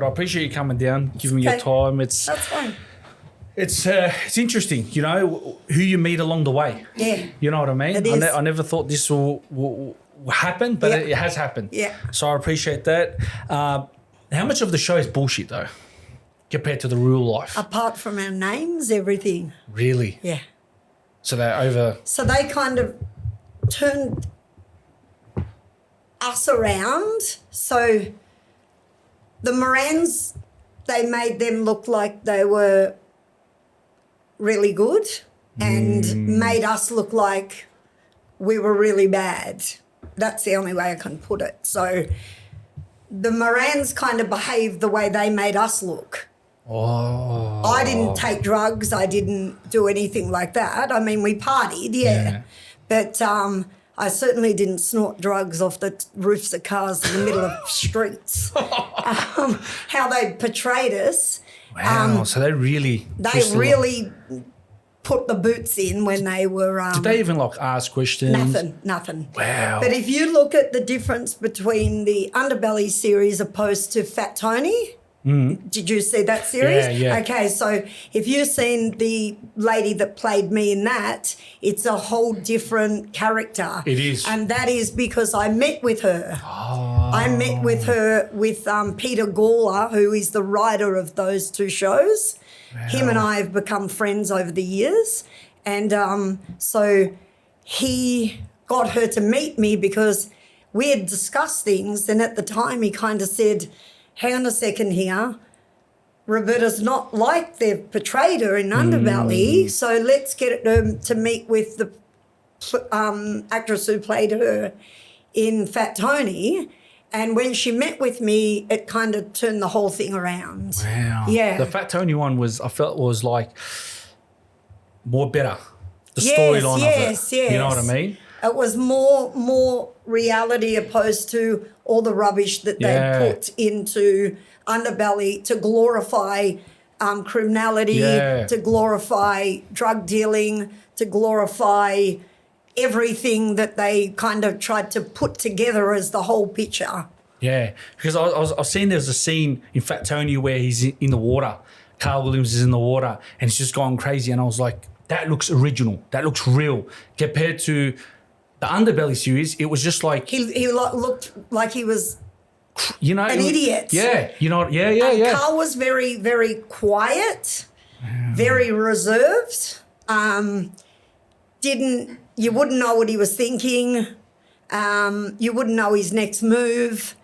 But I appreciate you coming down, giving me your time. That's fine. It's interesting, you know, who you meet along the way. Yeah. You know what I mean? It is. I never thought this will happen, but it has happened. Yeah. So I appreciate that. How much of the show is bullshit, though, compared to the real life? Apart from our names, everything. Really? Yeah. So they're over... So they kind of turned us around. So the Morans, they made them look like they were really good and made us look like we were really bad. That's the only way I can put it. So the Morans kind of behaved the way they made us look. Oh. I didn't take drugs. I didn't do anything like that. I mean, we partied, yeah. But I certainly didn't snort drugs off the roofs of cars in the middle of streets. How they portrayed us. Wow, so they really... put the boots in when they were... Did they even, like, ask questions? Nothing. Wow. But if you look at the difference between the Underbelly series opposed to Fat Tony... Did you see that series? Yeah. Okay, so if you've seen the lady that played me in that, it's a whole different character. It is. And that is because I met with her. Oh. I met with her with Peter Gawler, who is the writer of those two shows. Wow. Him and I have become friends over the years. And so he got her to meet me because we had discussed things. And at the time he kind of said... hang on a second here, Roberta's not like they've portrayed her in Underbelly, so let's get her to meet with the actress who played her in Fat Tony. And when she met with me, it kind of turned the whole thing around. Wow. Yeah. The Fat Tony one I felt was like more better. The storyline of it. Yes. You know what I mean? It was more reality opposed to all the rubbish that they put into Underbelly to glorify criminality, to glorify drug dealing, to glorify everything that they kind of tried to put together as the whole picture. Yeah, because I was seeing there's a scene in Fat Tony where he's in the water. Carl Williams is in the water and he's just going crazy. And I was like, that looks original. That looks real. Compared to the Underbelly series, it was just like... He looked like he was... You know, an idiot. Yeah, you know, yeah. Carl was very, very quiet, very reserved. You wouldn't know what he was thinking. You wouldn't know his next move.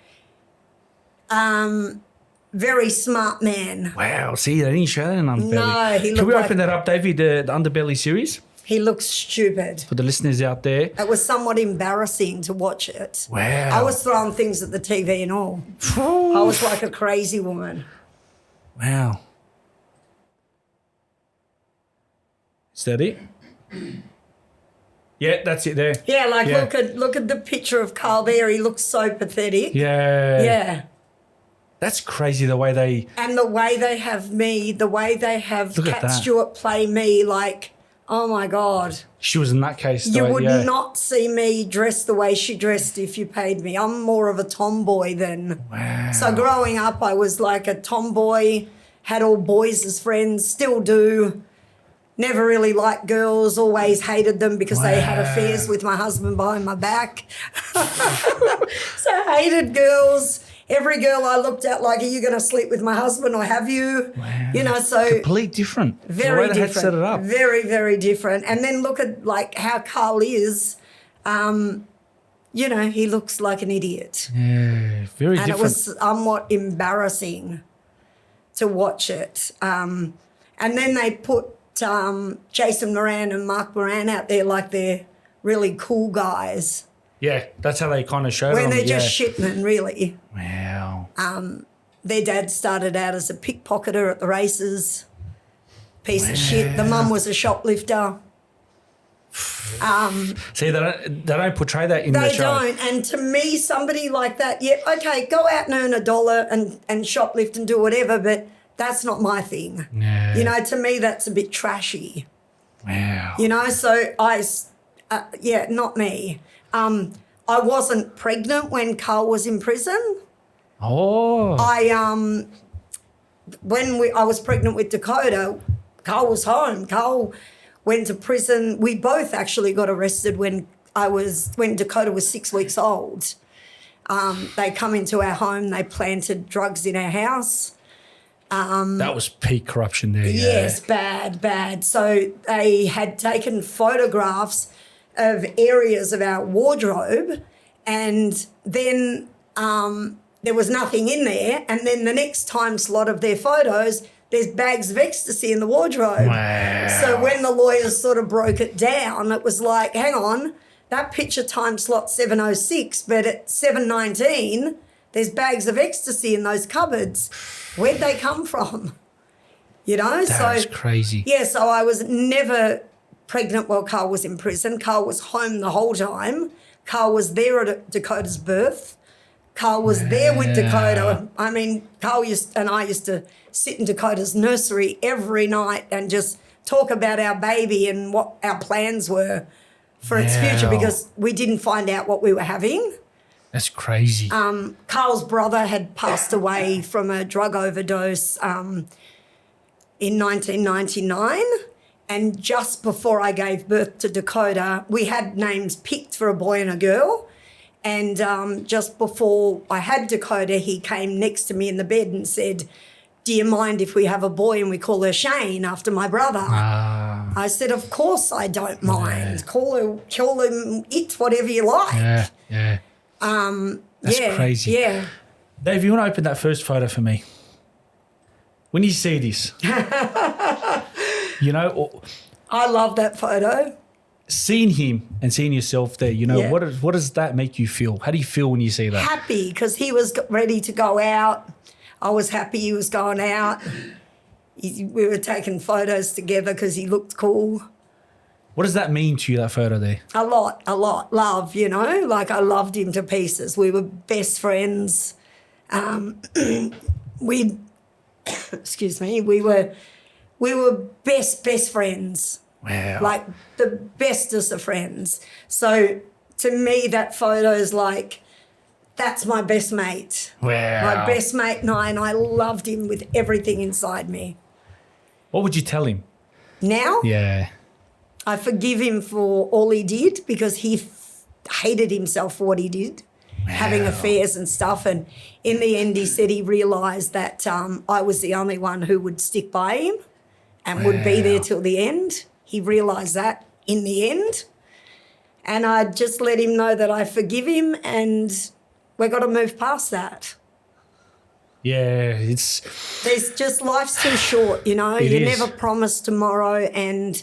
Very smart man. Wow, see, they didn't show that in Underbelly. No, he looked Can we like... open that up, Davey, the Underbelly series? He looks stupid. For the listeners out there. It was somewhat embarrassing to watch it. Wow. I was throwing things at the TV and all. I was like a crazy woman. Wow. Is that it? Yeah, that's it there. Yeah, look at the picture of Carl there. He looks so pathetic. Yeah. Yeah. That's crazy the way they... And the way they have me, the way they have Cat Stewart play me, like... Oh, my God. She was in that case. You would not see me dressed the way she dressed if you paid me. I'm more of a tomboy than... Wow. So growing up, I was like a tomboy, had all boys as friends, still do. Never really liked girls, always hated them because they had affairs with my husband behind my back. So hated girls. Every girl I looked at, like, are you going to sleep with my husband or have you? Wow. You know, so... Complete different. Very the way different. They had set it up. Very, very different. And then look at, like, how Carl is. You know, he looks like an idiot. Yeah, very different. And it was somewhat embarrassing to watch it. And then they put Jason Moran and Mark Moran out there like they're really cool guys. Yeah, that's how they kind of showed when they're just shitmen, really. Wow. Their dad started out as a pickpocketer at the races. Piece of shit. The mum was a shoplifter. See, they don't portray that in the show. They don't. And to me, somebody like that, okay, go out and earn $1 and shoplift and do whatever, but that's not my thing. Yeah. You know, to me, that's a bit trashy. Wow. You know, so not me. I wasn't pregnant when Carl was in prison. Oh. when I was pregnant with Dakota, Carl was home. Carl went to prison. We both actually got arrested when Dakota was 6 weeks old. They come into our home. They planted drugs in our house. That was peak corruption there. Yes, bad. So they had taken photographs of areas of our wardrobe, and then there was nothing in there. And then the next time slot of their photos, there's bags of ecstasy in the wardrobe. Wow. So when the lawyers sort of broke it down, it was like, hang on, that picture time slot 7:06, but at 7:19, there's bags of ecstasy in those cupboards. Where'd they come from? You know? That's crazy. Yeah, so I was never pregnant while Carl was in prison. Carl was home the whole time. Carl was there at Dakota's birth. Carl was there with Dakota. I mean, Carl and I used to sit in Dakota's nursery every night and just talk about our baby and what our plans were for its future, because we didn't find out what we were having. That's crazy. Carl's brother had passed away from a drug overdose in 1999. And just before I gave birth to Dakota, we had names picked for a boy and a girl. And just before I had Dakota, he came next to me in the bed and said, do you mind if we have a boy and we call her Shane after my brother? I said, of course I don't mind. Call him it, whatever you like. Yeah. That's crazy. Yeah. Dave, you want to open that first photo for me? When you see this, you know, I love that photo. Seeing him and seeing yourself there, you know, what does that make you feel? How do you feel when you see that? Happy, because he was ready to go out. I was happy he was going out. We were taking photos together because he looked cool. What does that mean to you, that photo there? A lot. Love, you know, like I loved him to pieces. We were best friends. Excuse me, we were best friends. Wow. Like the bestest of friends. So to me, that photo is like, that's my best mate. Wow. My best mate and I loved him with everything inside me. What would you tell him? Now? Yeah. I forgive him for all he did, because he hated himself for what he did, having affairs and stuff. And in the end, he said he realised that I was the only one who would stick by him and would be there till the end. He realised that in the end. And I just let him know that I forgive him and we've got to move past that. Yeah, There's just, life's too short, you know. You never promise tomorrow, and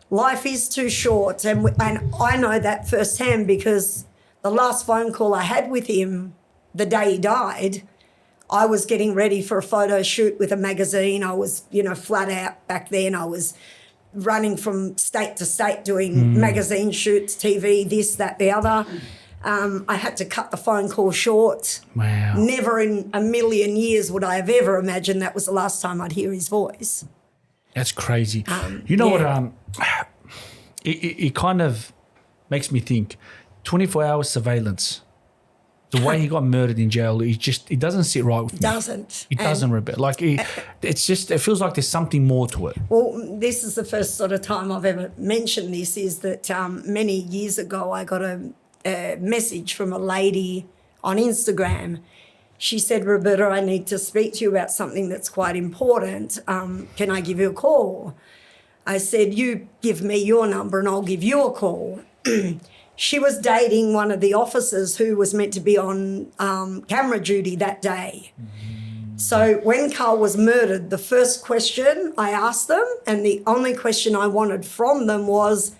life is too short. And I know that firsthand, because the last phone call I had with him the day he died, I was getting ready for a photo shoot with a magazine. I was, you know, flat out back then. I was running from state to state doing magazine shoots, TV, this, that, the other. I had to cut the phone call short. Wow. Never in a million years would I have ever imagined that was the last time I'd hear his voice. That's crazy. You know what? It kind of makes me think, 24-hour surveillance. The way he got murdered in jail, it doesn't sit right with me. It doesn't, Rebecca. Like, it feels like there's something more to it. Well, this is the first sort of time I've ever mentioned this, is that many years ago I got a message from a lady on Instagram. She said, Roberta, I need to speak to you about something that's quite important. Can I give you a call? I said, you give me your number and I'll give you a call. She was dating one of the officers who was meant to be on camera duty that day. So when Carl was murdered, the first question I asked them, and the only question I wanted from them, was,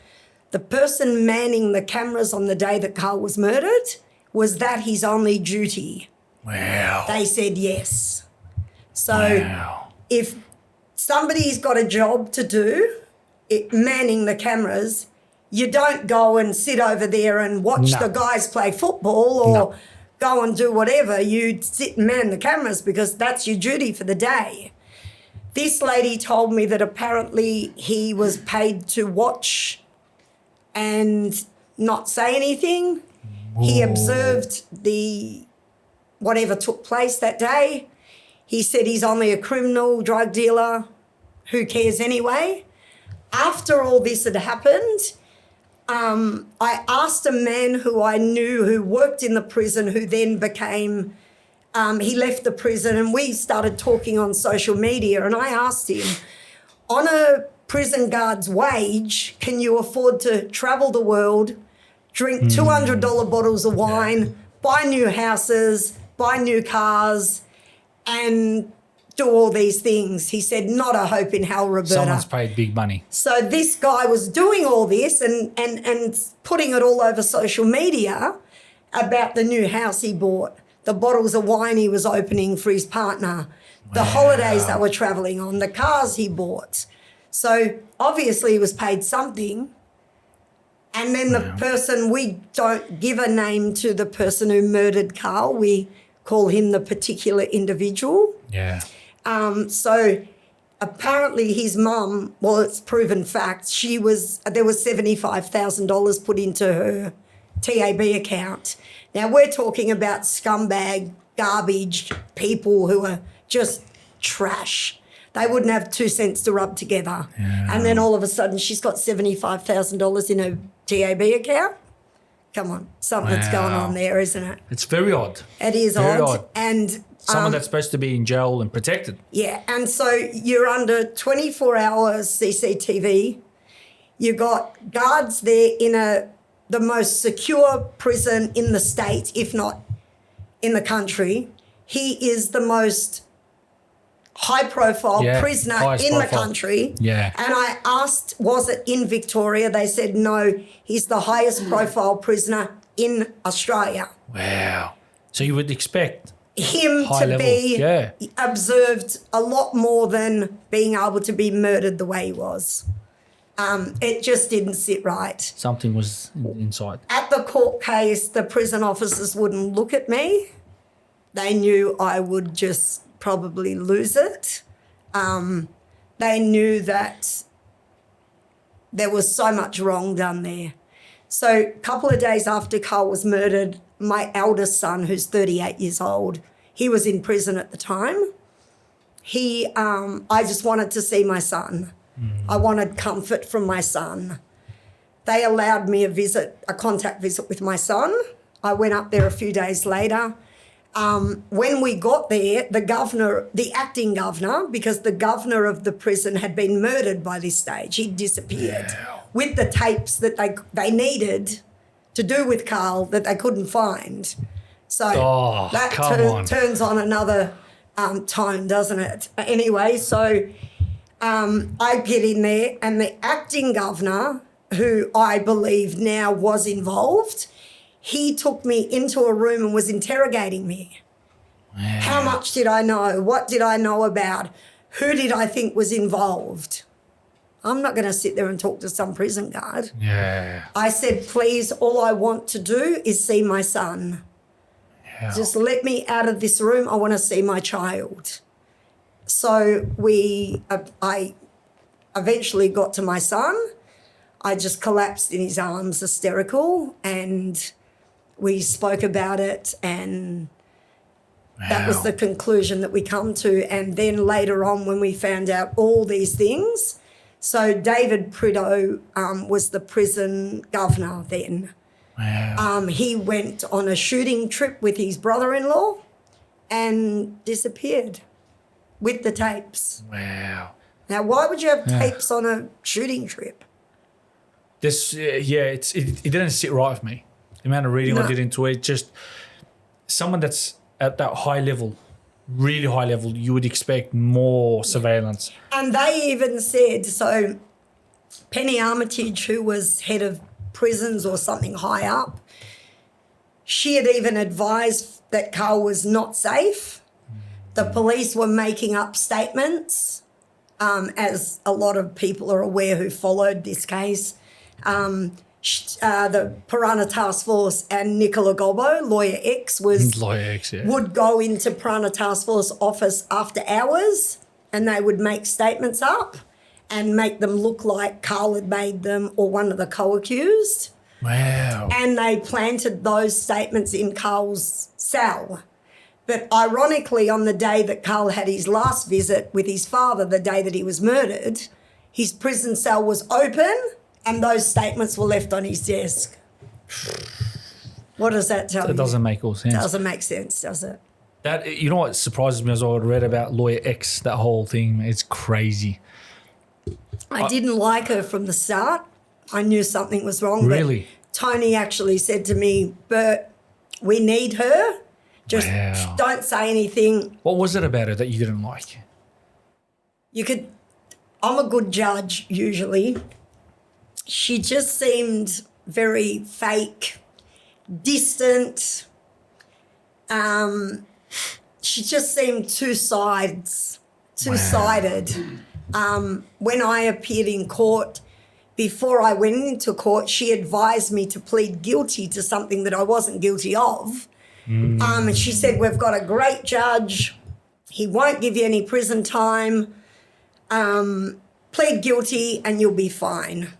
the person manning the cameras on the day that Carl was murdered, was that his only duty? Wow. They said yes. So if somebody's got a job to do, manning the cameras, you don't go and sit over there and watch the guys play football or go and do whatever. You sit and man the cameras, because that's your duty for the day. This lady told me that apparently he was paid to watch and not say anything. Whoa. He observed whatever took place that day. He said he's only a criminal, drug dealer. Who cares anyway? After all this had happened, I asked a man who I knew who worked in the prison, who then became, he left the prison, and we started talking on social media, and I asked him, on a prison guard's wage, can you afford to travel the world, drink $200 bottles of wine, buy new houses, buy new cars, and do all these things? He said, not a hope in hell, Roberta. Someone's paid big money. So this guy was doing all this and putting it all over social media about the new house he bought, the bottles of wine he was opening for his partner, the holidays they were travelling on, the cars he bought. So obviously he was paid something. And then the person, we don't give a name to the person who murdered Carl. We call him the particular individual. Yeah. So apparently his mum, well, it's proven fact, there was $75,000 put into her TAB account. Now we're talking about scumbag, garbage people who are just trash. They wouldn't have 2 cents to rub together. Yeah. And then all of a sudden she's got $75,000 in her TAB account. Come on, something's going on there, isn't it? It's very odd. It is very odd. And someone that's supposed to be in jail and protected. Yeah, and so you're under 24 hours CCTV. You got guards there in the most secure prison in the state, if not in the country. He is the most high-profile prisoner in the country. Yeah. And I asked, was it in Victoria? They said no, he's the highest-profile prisoner in Australia. Wow. So you would expect him to be observed a lot more than being able to be murdered the way he was. It just didn't sit right. Something was inside. At the court case, the prison officers wouldn't look at me. They knew I would just probably lose it. They knew that there was so much wrong done there. So a couple of days after Carl was murdered, my eldest son, who's 38 years old, he was in prison at the time. I just wanted to see my son. I wanted comfort from my son. They allowed me a contact visit with my son. I went up there a few days later. When we got there, the acting governor, because the governor of the prison had been murdered by this stage, he'd disappeared with the tapes that they needed to do with Carl that they couldn't find. So that turns on another tone, doesn't it? Anyway, so I get in there and the acting governor, who I believe now was involved, he took me into a room and was interrogating me. Wow. How much did I know? What did I know about? Who did I think was involved? I'm not going to sit there and talk to some prison guard. Yeah. I said, please, all I want to do is see my son. Yeah. Just let me out of this room. I want to see my child. So I eventually got to my son. I just collapsed in his arms, hysterical, and we spoke about it, and that was the conclusion that we come to. And then later on, when we found out all these things, so David Prideaux was the prison governor then. Wow. He went on a shooting trip with his brother-in-law and disappeared with the tapes. Wow. Now, why would you have tapes on a shooting trip? It didn't sit right with me. The amount of reading I did into it, just someone that's at that high level, really high level, you would expect more surveillance. And they even said, so Penny Armitage, who was head of prisons or something high up, she had even advised that Carl was not safe. The police were making up statements, as a lot of people are aware who followed this case. The Piranha Task Force and Nicola Gobbo, Lawyer X, would go into Piranha Task Force office after hours and they would make statements up and make them look like Carl had made them or one of the co-accused. Wow. And they planted those statements in Carl's cell. But ironically, on the day that Carl had his last visit with his father, the day that he was murdered, his prison cell was open and those statements were left on his desk. What does that tell you? It doesn't make all sense. Doesn't make sense, does it? That, you know what surprises me as I read about Lawyer X, that whole thing, it's crazy. I didn't like her from the start. I knew something was wrong. Really? But Tony actually said to me, Bert, we need her. Just don't say anything. What was it about her that you didn't like? I'm a good judge usually. She just seemed very fake, distant. She just seemed two-sided. When I appeared in court, before I went into court, she advised me to plead guilty to something that I wasn't guilty of. And she said, we've got a great judge. He won't give you any prison time. Plead guilty and you'll be fine.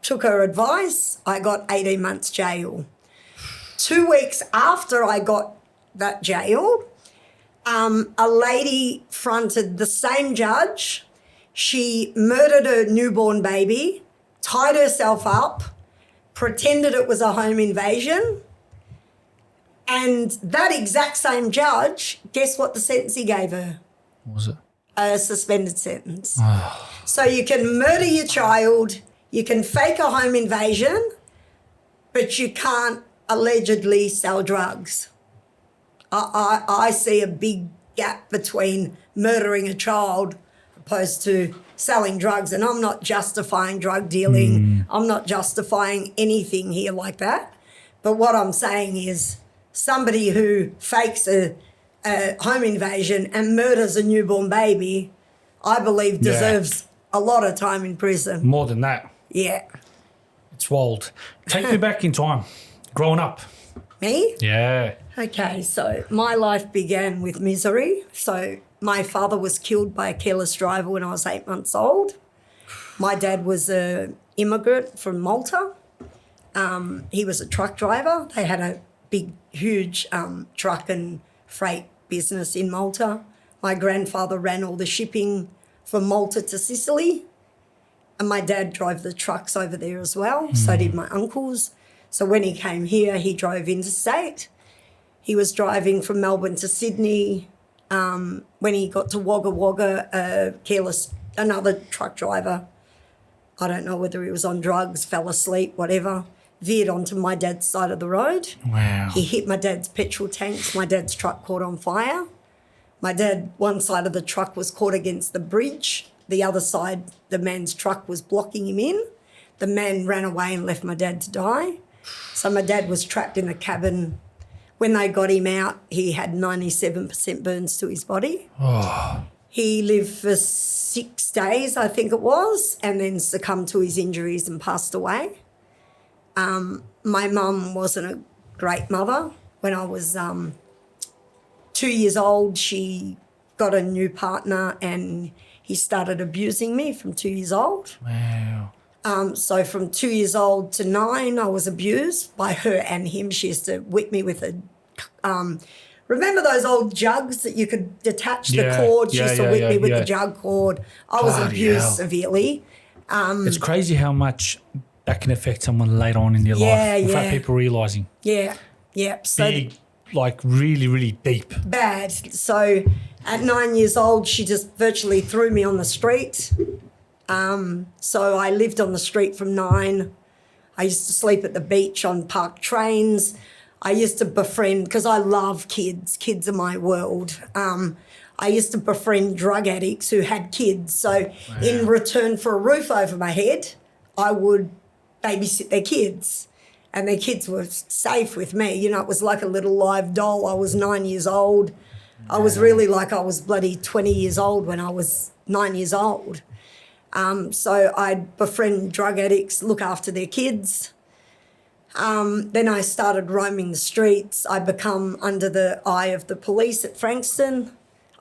Took her advice. I got 18 months jail. 2 weeks after I got that jail, a lady fronted the same judge. She murdered her newborn baby, tied herself up, pretended it was a home invasion. And that exact same judge, guess what the sentence he gave her? What was it? A suspended sentence. So you can murder your child, you can fake a home invasion, but you can't allegedly sell drugs. I see a big gap between murdering a child opposed to selling drugs. And I'm not justifying drug dealing. I'm not justifying anything here like that. But what I'm saying is somebody who fakes a home invasion and murders a newborn baby, I believe deserves a lot of time in prison. More than that. Yeah. It's wild. Take me back in time. Growing up. Me? Yeah. Okay, so my life began with misery. So my father was killed by a careless driver when I was 8 months old. My dad was an immigrant from Malta. He was a truck driver. They had a big, huge truck and freight business in Malta. My grandfather ran all the shipping from Malta to Sicily. And my dad drove the trucks over there as well. So did my uncles. So when he came here, he drove interstate. He was driving from Melbourne to Sydney. When he got to Wagga Wagga, another truck driver, I don't know whether he was on drugs, fell asleep, whatever, veered onto my dad's side of the road. Wow. He hit my dad's petrol tanks. My dad's truck caught on fire. My dad, one side of the truck was caught against the bridge. The other side, the man's truck was blocking him in. The man ran away and left my dad to die. So my dad was trapped in the cabin. When they got him out, he had 97% burns to his body. Oh. He lived for 6 days, I think it was, and then succumbed to his injuries and passed away. My mum wasn't a great mother. When I was 2 years old, she got a new partner and he started abusing me from 2 years old. Wow. So from 2 years old to 9, I was abused by her and him. She used to whip me with remember those old jugs that you could detach the cord? She used to whip me with the jug cord. I was abused severely. It's crazy how much that can affect someone later on in their life without people realising. Yeah. So big, like really, really deep. Bad. So at 9 years old, she just virtually threw me on the street. So I lived on the street from 9. I used to sleep at the beach on parked trains. I used to befriend, because I love kids. Kids are my world. I used to befriend drug addicts who had kids. So in return for a roof over my head, I would babysit their kids. And their kids were safe with me. You know, it was like a little live doll. I was 9 years old. I was really like I was bloody 20 years old when I was 9 years old. So I'd befriend drug addicts, look after their kids. Then I started roaming the streets. I become under the eye of the police at Frankston.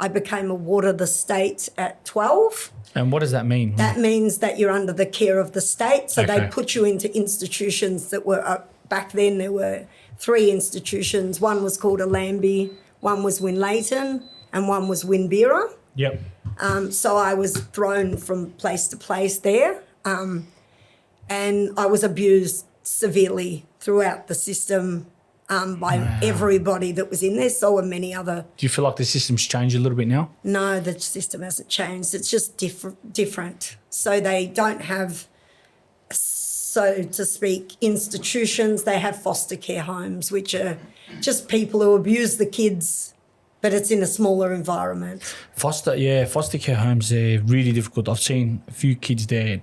I became a ward of the state at 12. And what does that mean? That means that you're under the care of the state. So they put you into institutions that were, back then there were 3 institutions. One was called a Lambie, one was Winlayton, and one was Winbera. Yep. So I was thrown from place to place there, and I was abused severely throughout the system by everybody that was in there. So were many other. Do you feel like the system's changed a little bit now? No, the system hasn't changed. It's just different. So they don't have, so to speak, institutions. They have foster care homes, which are just people who abuse the kids, but it's in a smaller environment. Foster care homes, they're really difficult. I've seen a few kids there.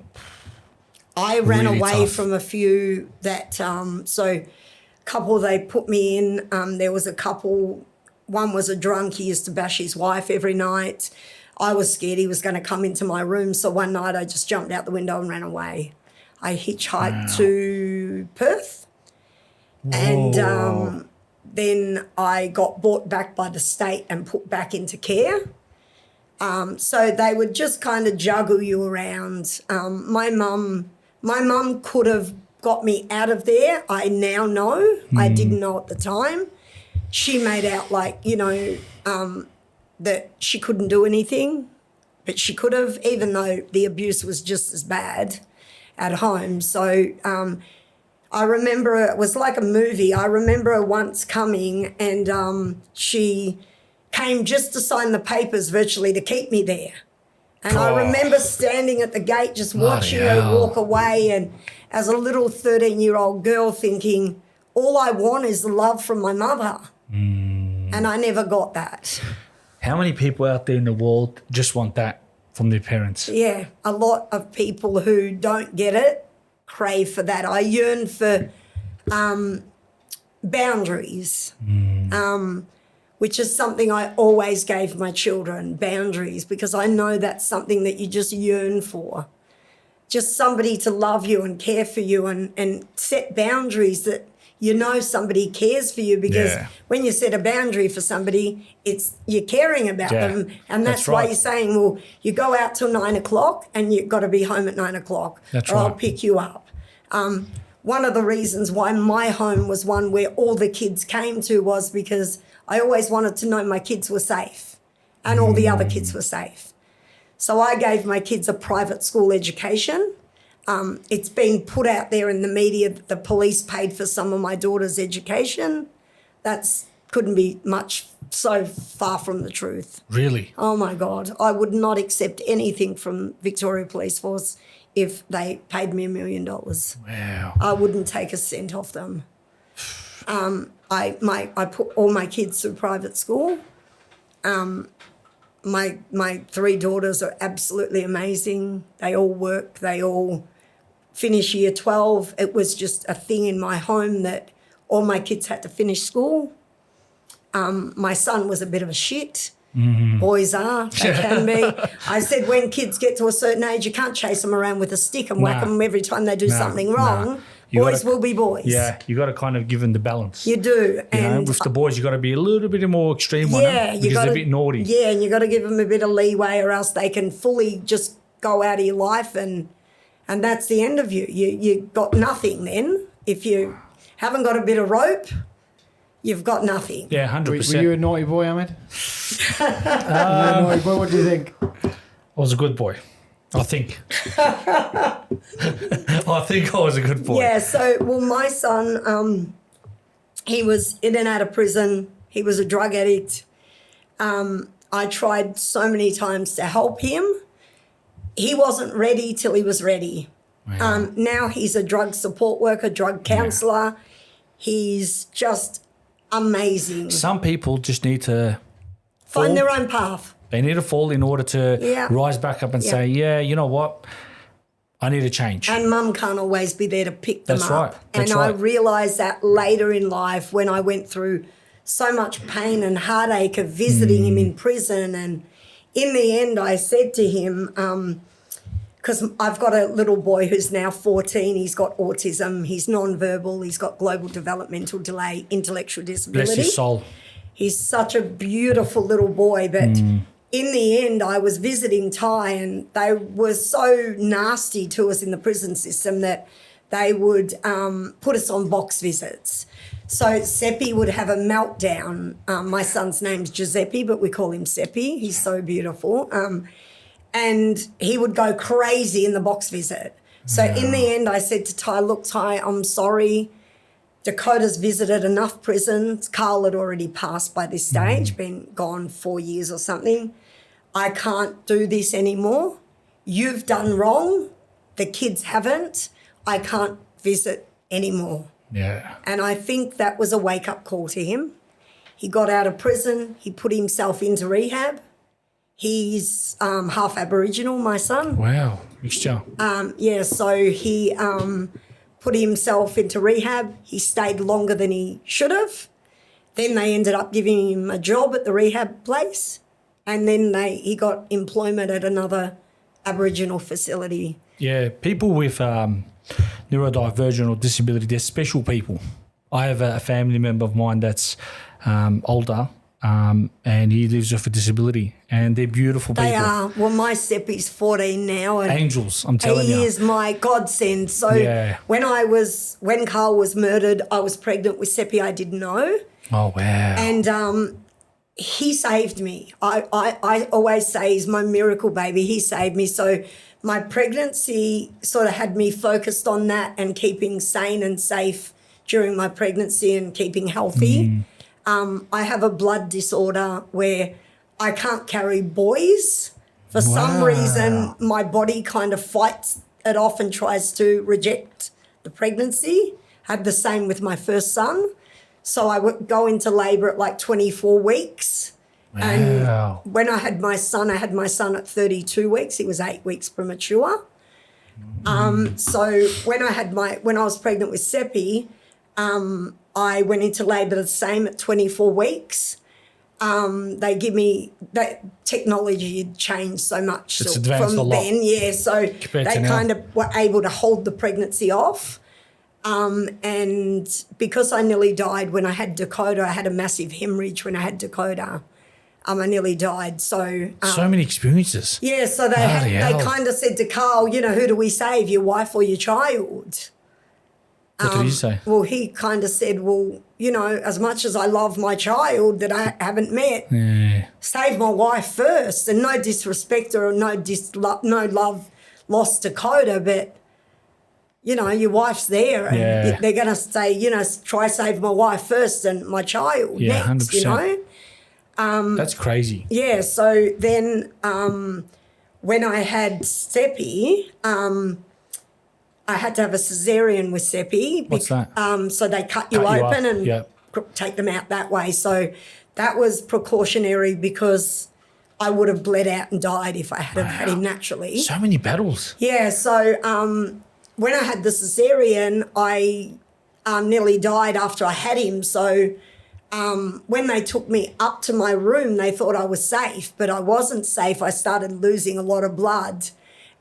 I ran Really away tough. from a few that, so a couple they put me in, there was a couple, one was a drunk, he used to bash his wife every night. I was scared he was going to come into my room, so one night I just jumped out the window and ran away. I hitchhiked to Perth, and then I got brought back by the state and put back into care. So they would just kind of juggle you around. My mum could have got me out of there. I now know. I didn't know at the time. She made out like, that she couldn't do anything, but she could have, even though the abuse was just as bad at home. So I remember it was like a movie. I remember her once coming, and she came just to sign the papers virtually to keep me there. And I remember standing at the gate just watching her walk away, and as a little 13-year-old girl thinking, all I want is the love from my mother. And I never got that. How many people out there in the world just want that from their parents? Yeah, a lot of people who don't get it crave for that. I yearn for boundaries, which is something I always gave my children, boundaries, because I know that's something that you just yearn for. Just somebody to love you and care for you, and set boundaries that somebody cares for you, because when you set a boundary for somebody, it's you're caring about them, and that's why right. you're saying, well, you go out till 9 o'clock and you've got to be home at 9 o'clock, or I'll pick you up. One of the reasons why my home was one where all the kids came to was because I always wanted to know my kids were safe and all the other kids were safe. So I gave my kids a private school education. It's been put out there in the media that the police paid for some of my daughter's education. That's couldn't be much so far from the truth. Really? Oh, my God. I would not accept anything from Victoria Police Force if they paid me $1 million. Wow. I wouldn't take a cent off them. I put all my kids through private school. My 3 daughters are absolutely amazing. They all work. They all finish year 12. It was just a thing in my home that all my kids had to finish school. My son was a bit of a shit. Boys are, they can be. I said when kids get to a certain age, you can't chase them around with a stick and whack them every time they do something wrong. Boys will be boys. Yeah, you got to kind of give them the balance. You do. And with the boys, you got to be a little bit more extreme on them because they're a bit naughty. Yeah, and you got to give them a bit of leeway, or else they can fully just go out of your life, and that's the end of you. You got nothing then. If you haven't got a bit of rope, you've got nothing. Yeah, 100%. Were you a naughty boy, Ahmed? You a naughty boy? What do you think? I was a good boy, I think. I think I was a good boy. Yeah, so, my son, he was in and out of prison. He was a drug addict. I tried so many times to help him. He wasn't ready till he was ready. Wow. Now he's a drug support worker, drug counsellor. He's just amazing. Some people just need to find their own path. They need to fall in order to rise back up and say, you know what, I need to change. And mum can't always be there to pick them up. Right. That's and right. I realised that later in life when I went through so much pain and heartache of visiting him in prison. And in the end I said to him, because I've got a little boy who's now 14, he's got autism, he's non-verbal, he's got global developmental delay, intellectual disability. Bless his soul. He's such a beautiful little boy, but in the end I was visiting Thai, and they were so nasty to us in the prison system that they would put us on box visits. So Seppi would have a meltdown. My son's name's Giuseppe, but we call him Seppi. He's so beautiful. And he would go crazy in the box visit. So in the end, I said to Ty, look, Ty, I'm sorry. Dakota's visited enough prisons. Carl had already passed by this stage, been gone 4 years or something. I can't do this anymore. You've done wrong. The kids haven't. I can't visit anymore. Yeah. And I think that was a wake-up call to him. He got out of prison. He put himself into rehab. He's half Aboriginal, my son. Wow. Mixture. So he put himself into rehab. He stayed longer than he should have. Then they ended up giving him a job at the rehab place. And then he got employment at another Aboriginal facility. Yeah, people with neurodivergent or disability, they're special people. I have a family member of mine that's older and he lives with a disability and they're beautiful people. They are. Well, my Seppi's 14 now. And angels, I'm telling you. He is my godsend. So when Carl was murdered, I was pregnant with Seppi. I didn't know. Oh, wow. And he saved me. I always say he's my miracle baby. He saved me. So my pregnancy sort of had me focused on that and keeping sane and safe during my pregnancy and keeping healthy. I have a blood disorder where I can't carry boys. For some reason, my body kind of fights it off and tries to reject the pregnancy. Had the same with my first son. So I would go into labour at like 24 weeks. Wow. And when I had my son at 32 weeks. He was 8 weeks premature. So when I was pregnant with Seppi, I went into labour the same at 24 weeks. They give me that technology had changed so much it's advanced from a lot. then. Yeah, so they kind of were able to hold the pregnancy off. And because I nearly died when I had Dakota, I had a massive hemorrhage when I had Dakota. I nearly died. So many experiences. Yeah, so they kind of said to Carl, who do we save, your wife or your child? What did he say? Well, he kind of said, well, as much as I love my child that I haven't met, save my wife first. And no disrespect or no love lost Dakota, but, your wife's there and they're going to say, try save my wife first and my child next, 100%. That's crazy. Yeah, so then when I had Seppi, I had to have a cesarean with Seppi. What's that? So they cut you open and take them out that way. So that was precautionary because I would have bled out and died if I had had him naturally. So many battles. Yeah, so when I had the cesarean, I nearly died after I had him. So when they took me up to my room, they thought I was safe, but I wasn't safe. I started losing a lot of blood.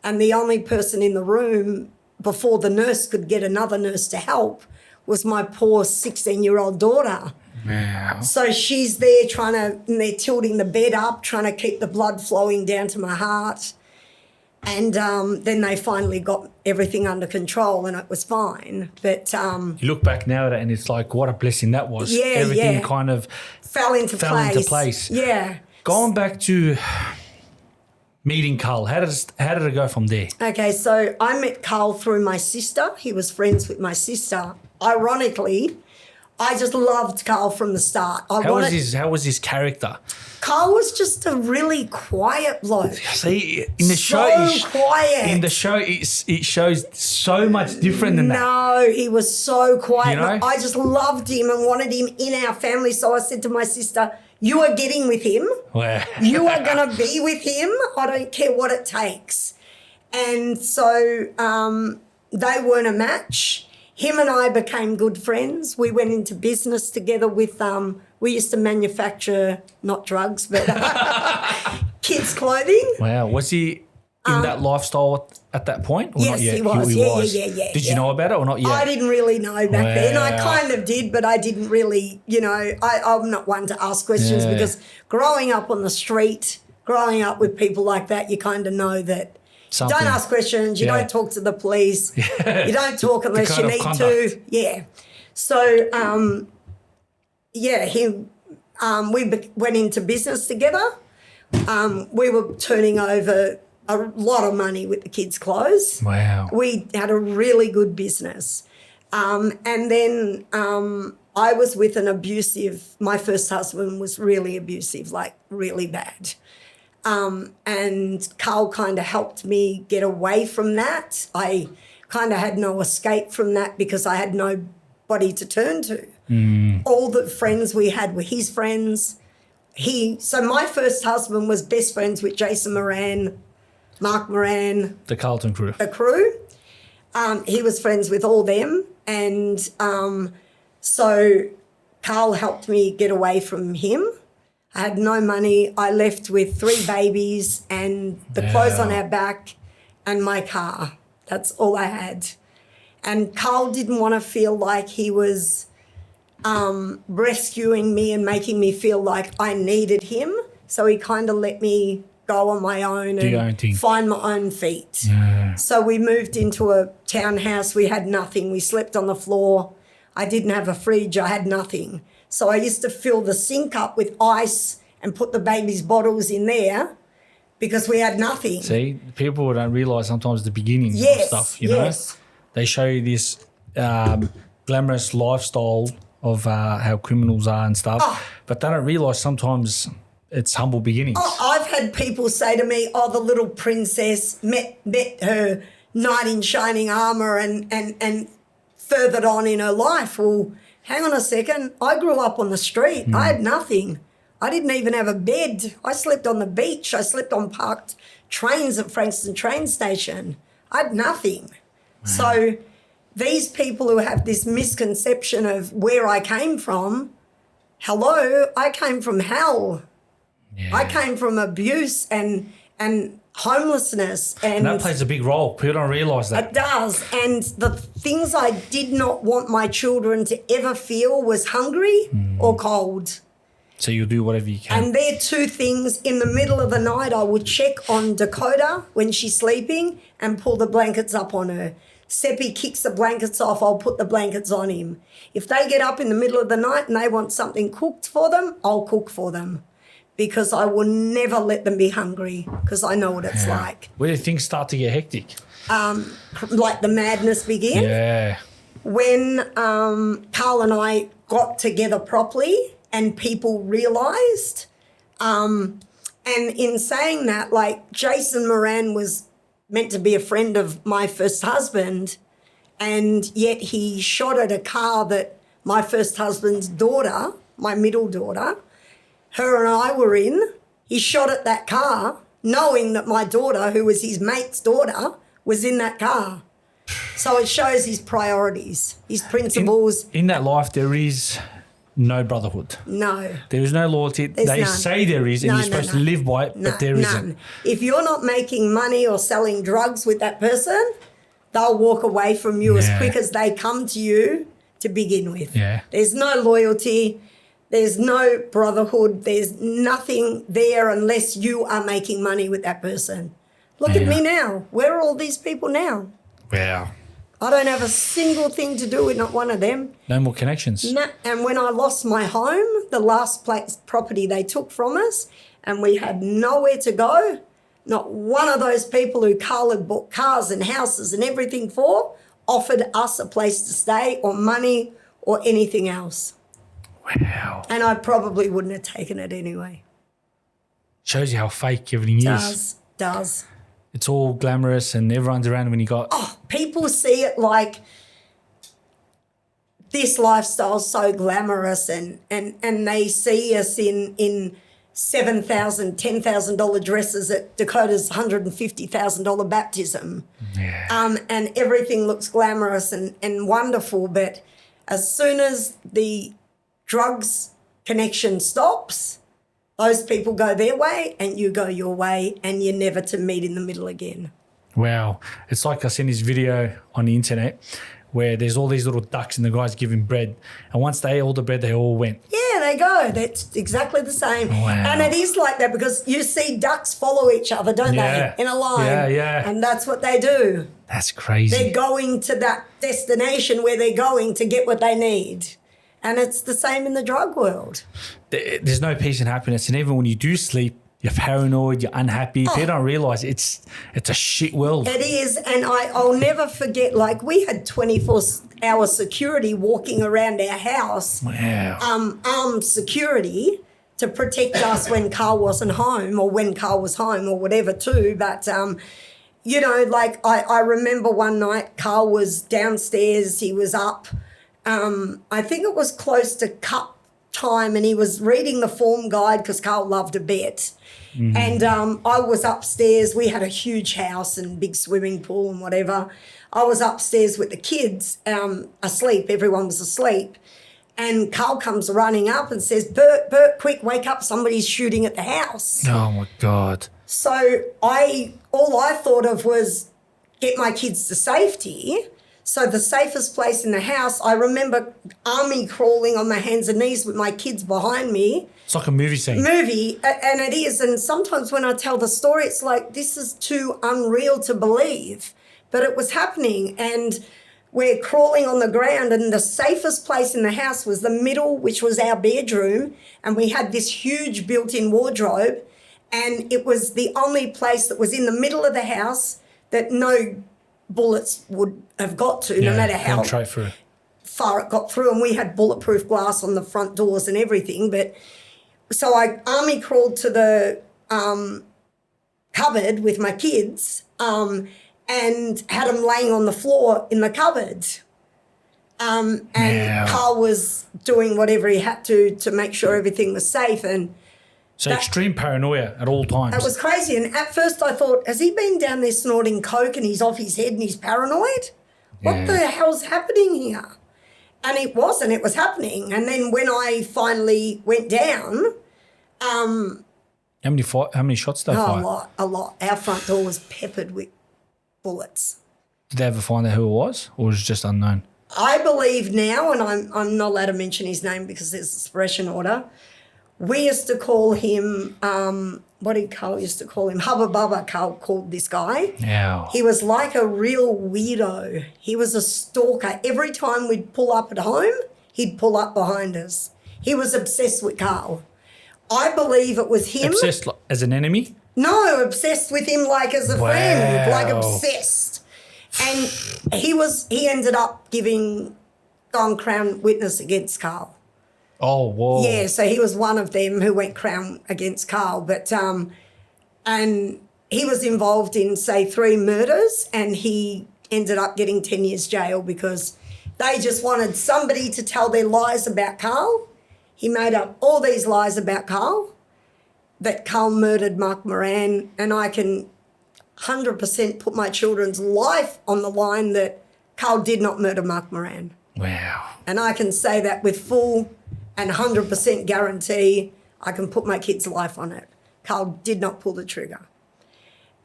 And the only person in the room before the nurse could get another nurse to help was my poor 16-year-old daughter. Wow. So she's there and they're tilting the bed up, trying to keep the blood flowing down to my heart. And then they finally got everything under control and it was fine. But you look back now at it and it's like, what a blessing that was. Everything kind of fell into place. Yeah. Going back to meeting Carl, how did it go from there? Okay, so I met Carl through my sister. He was friends with my sister. Ironically, I just loved Carl from the start. How was his character? Carl was just a really quiet bloke. See, in the quiet. In the show, it shows so much different than that. No, he was so quiet. I just loved him and wanted him in our family. So I said to my sister, you are getting with him. Wow. You are going to be with him. I don't care what it takes. And so they weren't a match. Him and I became good friends. We went into business together with, we used to manufacture, not drugs, but kids' clothing. Wow. Was he in that lifestyle at that point? Or yes, not yet? he was. He was. Yeah. Did you know about it or not yet? I didn't really know back then. I kind of did, but I didn't really, I'm not one to ask questions because growing up on the street, growing up with people like that, you kind of know that something. Don't ask questions. You don't talk to the police. You don't talk unless you need to. Yeah. So yeah, went into business together. We were turning over a lot of money with the kids' clothes. Wow. We had a really good business. And then I was with my first husband was really abusive, like really bad. And Carl kind of helped me get away from that. I kind of had no escape from that because I had nobody to turn to. All the friends we had were his friends. So my first husband was best friends with Jason Moran, Mark Moran. The Carlton crew. The crew. He was friends with all them. And so Carl helped me get away from him. I had no money. I left with 3 babies and the clothes on our back and my car. That's all I had. And Carl didn't want to feel like he was rescuing me and making me feel like I needed him. So he kind of let me go on my own and find my own feet. Yeah. So we moved into a townhouse. We had nothing. We slept on the floor. I didn't have a fridge. I had nothing. So I used to fill the sink up with ice and put the baby's bottles in there because we had nothing. See, people don't realise sometimes the beginning of stuff, you know. They show you this glamorous lifestyle of how criminals are and stuff, but they don't realise sometimes it's humble beginnings. I've had people say to me, the little princess met her knight in shining armour and furthered on in her life. Well, hang on a second. I grew up on the street. I had nothing. I didn't even have a bed. I slept on the beach. I slept on parked trains at Frankston train station. I had nothing. So these people who have this misconception of where I came from, hello, I came from hell. Yeah. I came from abuse and homelessness. And that plays a big role. People don't realise that. It does. And the things I did not want my children to ever feel was hungry or cold. So you'll do whatever you can. And they're 2 things. In the middle of the night, I would check on Dakota when she's sleeping and pull the blankets up on her. Seppi kicks the blankets off, I'll put the blankets on him. If they get up in the middle of the night and they want something cooked for them, I'll cook for them because I will never let them be hungry because I know what it's like. Where do things start to get hectic? Like the madness begin. Yeah. When Carl and I got together properly and people realised, and in saying that, like Jason Moran was meant to be a friend of my first husband, and yet he shot at a car that my first husband's daughter, my middle daughter, her and I were in. He shot at that car knowing that my daughter, who was his mate's daughter, was in that car. So it shows his priorities, his principles. In that life, there is no brotherhood. No. There is no loyalty. There's they none. say there is, and you're supposed to live by it, but there isn't. If you're not making money or selling drugs with that person, they'll walk away from you as quick as they come to you to begin with. Yeah. There's no loyalty. There's no brotherhood. There's nothing there unless you are making money with that person. Look at me now. Where are all these people now? Wow. I don't have a single thing to do with not one of them. No more connections. No. And when I lost my home, the last property they took from us, and we had nowhere to go, not one of those people who Carl had bought cars and houses and everything for offered us a place to stay or money or anything else. Wow. And I probably wouldn't have taken it anyway. Shows you how fake everything is. Does. It's all glamorous and everyone's around when you got... People see it like this lifestyle's so glamorous and they see us in $7,000, $10,000 dresses at Dakota's $150,000 baptism. Yeah. And everything looks glamorous and wonderful, but as soon as the drugs connection stops, those people go their way and you go your way and you're never to meet in the middle again. Wow. It's like I seen this video on the internet where there's all these little ducks and the guy's giving bread. And once they ate all the bread, they all went. Yeah, they go. That's exactly the same. Wow. And it is like that because you see ducks follow each other, don't they, in a line? Yeah, yeah. And that's what they do. That's crazy. They're going to that destination where they're going to get what they need. And it's the same in the drug world. There's no peace and happiness. And even when you do sleep, you're paranoid, you're unhappy. People don't realise it's a shit world. It is, and I'll never forget, like, we had 24-hour security walking around our house, Wow. armed security to protect us when Carl wasn't home or when Carl was home or whatever too. But, you know, like I remember one night Carl was downstairs, he was up, I think it was close to cup time, and he was reading the form guide because Carl loved a bet. Mm-hmm. And I was upstairs. We had a huge house and big swimming pool and whatever. I was upstairs with the kids asleep. Everyone was asleep. And Carl comes running up and says, Bert, quick, wake up. Somebody's shooting at the house. Oh, my God. So all I thought of was get my kids to safety. So the safest place in the house, I remember army crawling on my hands and knees with my kids behind me. It's like a movie scene. And it is. And sometimes when I tell the story, it's like, this is too unreal to believe. But it was happening. And we're crawling on the ground, and the safest place in the house was the middle, which was our bedroom. And we had this huge built-in wardrobe. And it was the only place that was in the middle of the house that no bullets would have got to, no matter how far it got through. And we had bulletproof glass on the front doors and everything. But so I army crawled to the cupboard with my kids and had them laying on the floor in the cupboard. And Carl was doing whatever he had to make sure everything was safe. And so extreme paranoia at all times. That was crazy. And at first I thought, has he been down there snorting coke and he's off his head and he's paranoid? What the hell's happening here? And it wasn't. It was happening. And then when I finally went down... How many shots did they fire? A lot. Our front door was peppered with bullets. Did they ever find out who it was, or was it just unknown? I believe now, and I'm not allowed to mention his name because there's a suppression order, we used to call him, what did Carl used to call him? Hubba Bubba, Carl called this guy. Yeah. He was like a real weirdo. He was a stalker. Every time we'd pull up at home, he'd pull up behind us. He was obsessed with Carl. I believe it was him. Obsessed as an enemy? No, obsessed with him like as a friend, like obsessed. And he ended up gone Crown witness against Carl. Oh, whoa. Yeah, so he was one of them who went Crown against Carl. But and he was involved in, say, 3 murders, and he ended up getting 10 years jail because they just wanted somebody to tell their lies about Carl. He made up all these lies about Carl, that Carl murdered Mark Moran, and I can 100% put my children's life on the line that Carl did not murder Mark Moran. Wow. And I can say that with full and 100% guarantee. I can put my kid's life on it. Carl did not pull the trigger.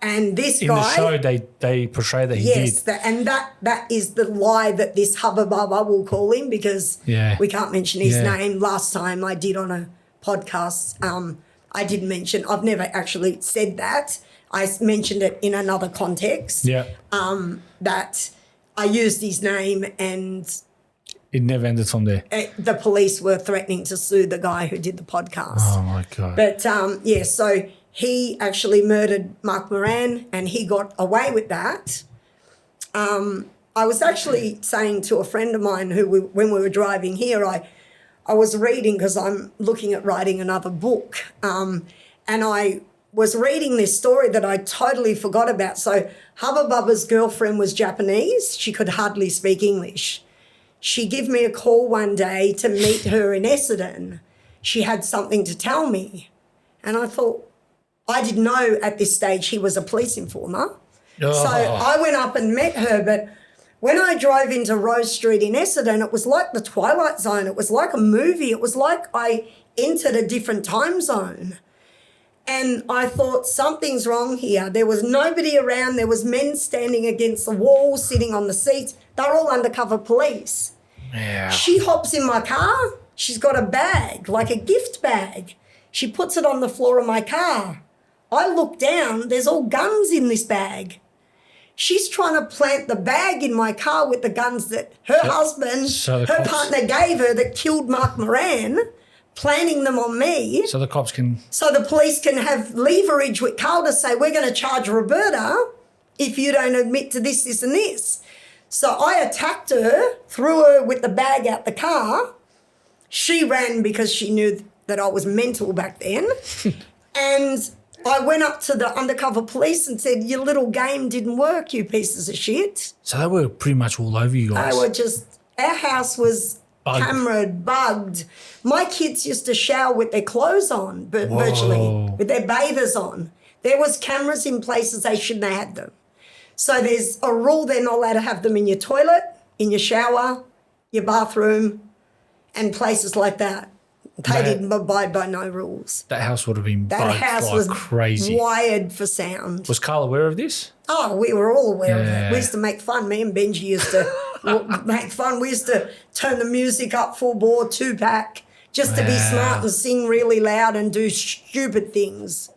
And this guy... In the show, they portray that he did. Yes, and that is the lie that this Hubba Bubba will call him, because we can't mention his name. Last time I did on a podcast, I did mention, I've never actually said that. I mentioned it in another context. Yeah. That I used his name, and it never ended from there. The police were threatening to sue the guy who did the podcast. Oh, my God. But, so he actually murdered Mark Moran, and he got away with that. I was actually saying to a friend of mine when we were driving here, I was reading, because I'm looking at writing another book, and I was reading this story that I totally forgot about. So Hubba Bubba's girlfriend was Japanese. She could hardly speak English. She gave me a call one day to meet her in Essendon. She had something to tell me. And I thought, I didn't know at this stage he was a police informer. Oh. So I went up and met her. But when I drove into Rose Street in Essendon, it was like the Twilight Zone. It was like a movie. It was like I entered a different time zone. And I thought, something's wrong here. There was nobody around. There was men standing against the wall, sitting on the seats. They're all undercover police. Yeah. She hops in my car. She's got a bag, like a gift bag. She puts it on the floor of my car. I look down. There's all guns in this bag. She's trying to plant the bag in my car with the guns that her husband, So the her cops- partner gave her that killed Mark Moran, planting them on me. So the cops can. So the police can have leverage with Carl to say, we're going to charge Roberta if you don't admit to this, this and this. So I attacked her, threw her with the bag out the car. She ran because she knew that I was mental back then. And I went up to the undercover police and said, your little game didn't work, you pieces of shit. So they were pretty much all over you guys. They were just, our house was Bugged. cameraed, bugged. My kids used to shower with their clothes on, but virtually, with their bathers on. There was cameras in places they shouldn't have had them. So there's a rule they're not allowed to have them in your toilet, in your shower, your bathroom, and places like that. They didn't abide by no rules. That house would have been That bugged house like was crazy. wired for sound. Was Carl aware of this? Oh, we were all aware of Yeah. it. We used to make fun. Me and Benji used to make fun. We used to turn the music up full bore, 2-pack, just to be smart and sing really loud and do stupid things.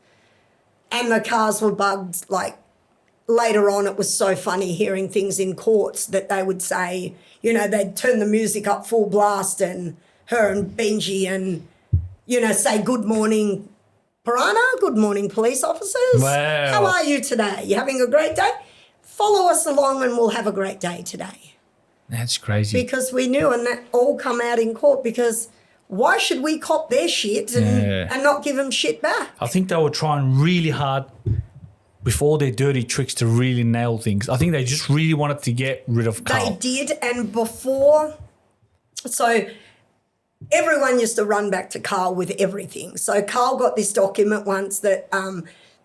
And the cars were bugged. Like, later on, it was so funny hearing things in courts that they would say, you know, they'd turn the music up full blast and her and Benji and, you know, say, good morning, Piranha, good morning, police officers. Wow. How are you today? You having a great day? Follow us along and we'll have a great day today. That's crazy. Because we knew, and that all come out in court, because why should we cop their shit and not give them shit back? I think they were trying really hard with all their dirty tricks to really nail things. I think they just really wanted to get rid of Carl. They did, and before, so everyone used to run back to Carl with everything. So Carl got this document once that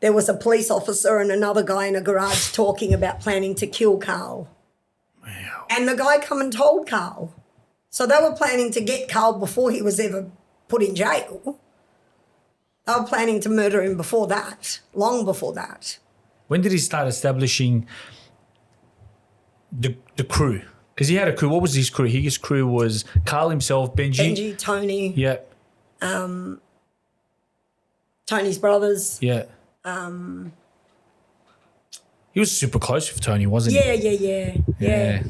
there was a police officer and another guy in a garage talking about planning to kill Carl. Wow. And the guy come and told Carl. So they were planning to get Carl before he was ever put in jail. They were planning to murder him before that, long before that. When did he start establishing the crew? Because he had a crew. What was his crew? His crew was Carl himself, Benji, Tony, Yeah. Tony's brothers. Yeah. He was super close with Tony, wasn't he? Yeah.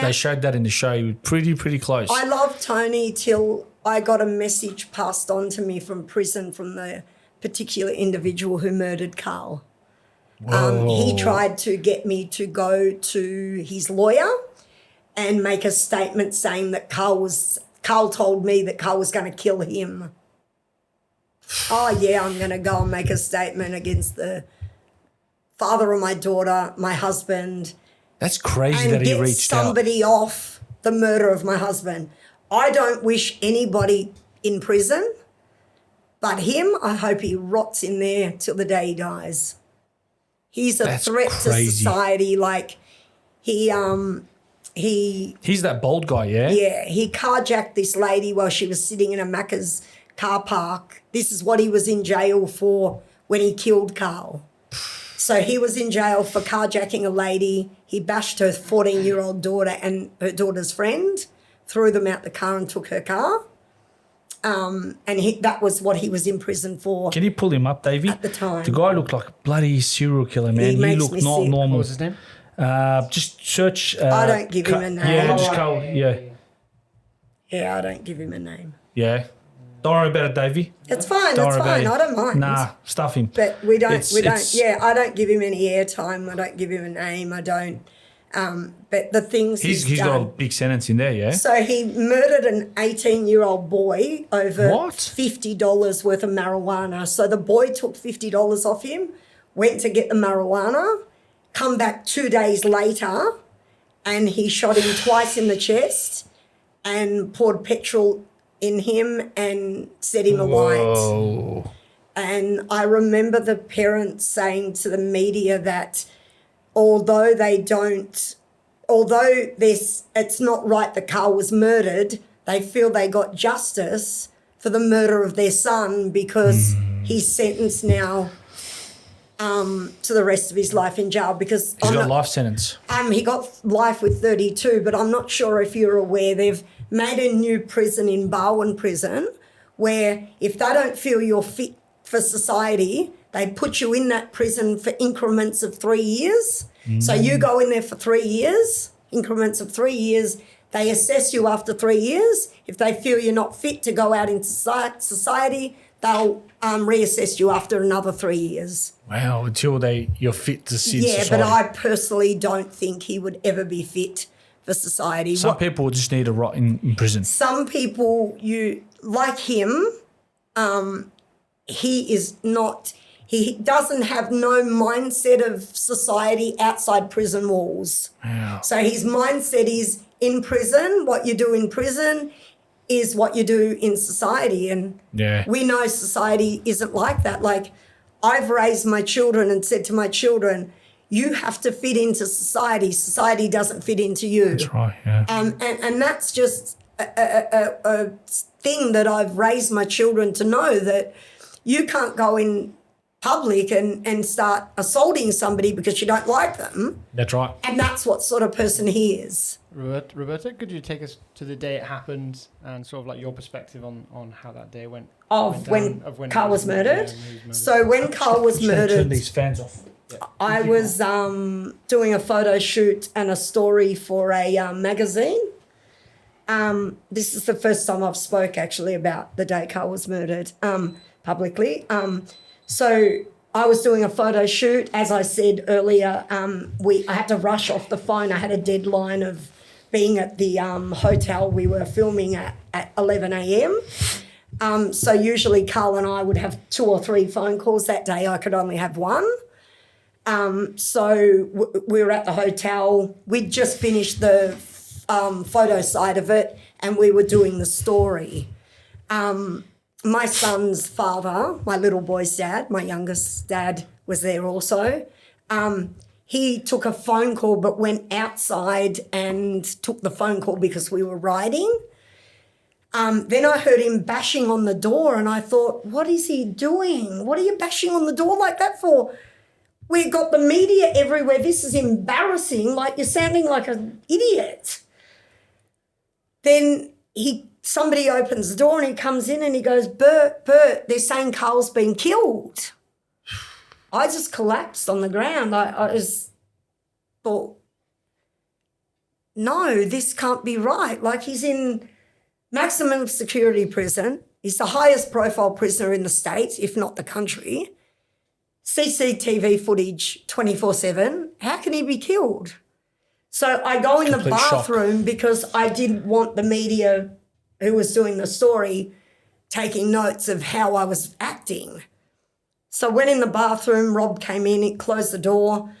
They showed that in the show. He was pretty close. I loved Tony till I got a message passed on to me from prison from the particular individual who murdered Carl. He tried to get me to go to his lawyer and make a statement saying that Carl told me that Carl was going to kill him. Oh, yeah, I'm going to go and make a statement against the father of my daughter, my husband, That's crazy and that he get reached out. somebody off the murder of my husband. I don't wish anybody in prison, but him, I hope he rots in there till the day he dies. He's a That's threat crazy. to society. Like he He's that bold guy, yeah? yeah, he carjacked this lady while she was sitting in a Macca's car park. This is what he was in jail for when he killed Carl. So he was in jail for carjacking a lady. He bashed her 14-year-old daughter and her daughter's friend, threw them out the car and took her car. And that was what he was in prison for. Can you pull him up, Davey? At the time. The guy looked like a bloody serial killer, man. He makes looked me not sick. normal. What was his name? Just search. I don't give him a name. Yeah, just Oh, Carl. Yeah. Yeah, I don't give him a name. Yeah. Don't worry about it, Davey. It's fine. Don't It's worry fine. about I it. don't mind. Nah, stuff him. But we don't. It's- Yeah, I don't give him any airtime. I don't give him a name. I don't. But the things He's he's got a done. big sentence in there, yeah? So he murdered an 18-year-old boy over What? $50 worth of marijuana. So the boy took $50 off him, went to get the marijuana, come back 2 days later, and he shot him twice in the chest and poured petrol in him and set him alight. Whoa. And I remember the parents saying to the media that although it's not right that Carl was murdered, they feel they got justice for the murder of their son because he's sentenced now to the rest of his life in jail because He's got a life sentence. he got life with 32, but I'm not sure if you're aware they've made a new prison in Barwon Prison where if they don't feel you're fit for society, They put you in that prison for increments of 3 years. So you go in there for 3 years, increments of 3 years. They assess you after 3 years. If they feel you're not fit to go out into society, they'll reassess you after another 3 years. Wow, until you're fit to see society. But I personally don't think he would ever be fit for society. Some people just need to rot in prison. Some people, like him, he doesn't have no mindset of society outside prison walls. Wow. So his mindset is in prison, what you do in prison is what you do in society. And we know society isn't like that. Like, I've raised my children and said to my children, you have to fit into society. Society doesn't fit into you. That's right, yeah. And that's just a thing that I've raised my children to know, that you can't go in public and start assaulting somebody because you don't like them. That's right. And that's what sort of person he is. Roberta, could you take us to the day it happened and sort of like your perspective on how that day went? When Carl was murdered. So when Carl was murdered, Turn these fans off. I was doing a photo shoot and a story for a magazine. This is the first time I've spoke actually about the day Carl was murdered publicly. So I was doing a photo shoot. As I said earlier, I had to rush off the phone. I had a deadline of being at the hotel we were filming at 11 a.m. So usually Carl and I would have 2 or 3 phone calls that day. I could only have one. So we were at the hotel. We'd just finished the photo side of it and we were doing the story. My son's father, my little boy's dad, my youngest dad was there also. He took a phone call but went outside and took the phone call because we were riding. Then I heard him bashing on the door and I thought, what is he doing? What are you bashing on the door like that for? We've got the media everywhere. This is embarrassing. Like, you're sounding like an idiot. Then somebody opens the door and he comes in and he goes, Bert, they're saying Carl's been killed. I just collapsed on the ground. I just thought, no, this can't be right. Like, he's in maximum security prison. He's the highest profile prisoner in the state, if not the country. CCTV footage 24/7. How can he be killed? So I go in the bathroom because I didn't want the media who was doing the story taking notes of how I was acting. So I went in the bathroom, Rob came in, he closed the door,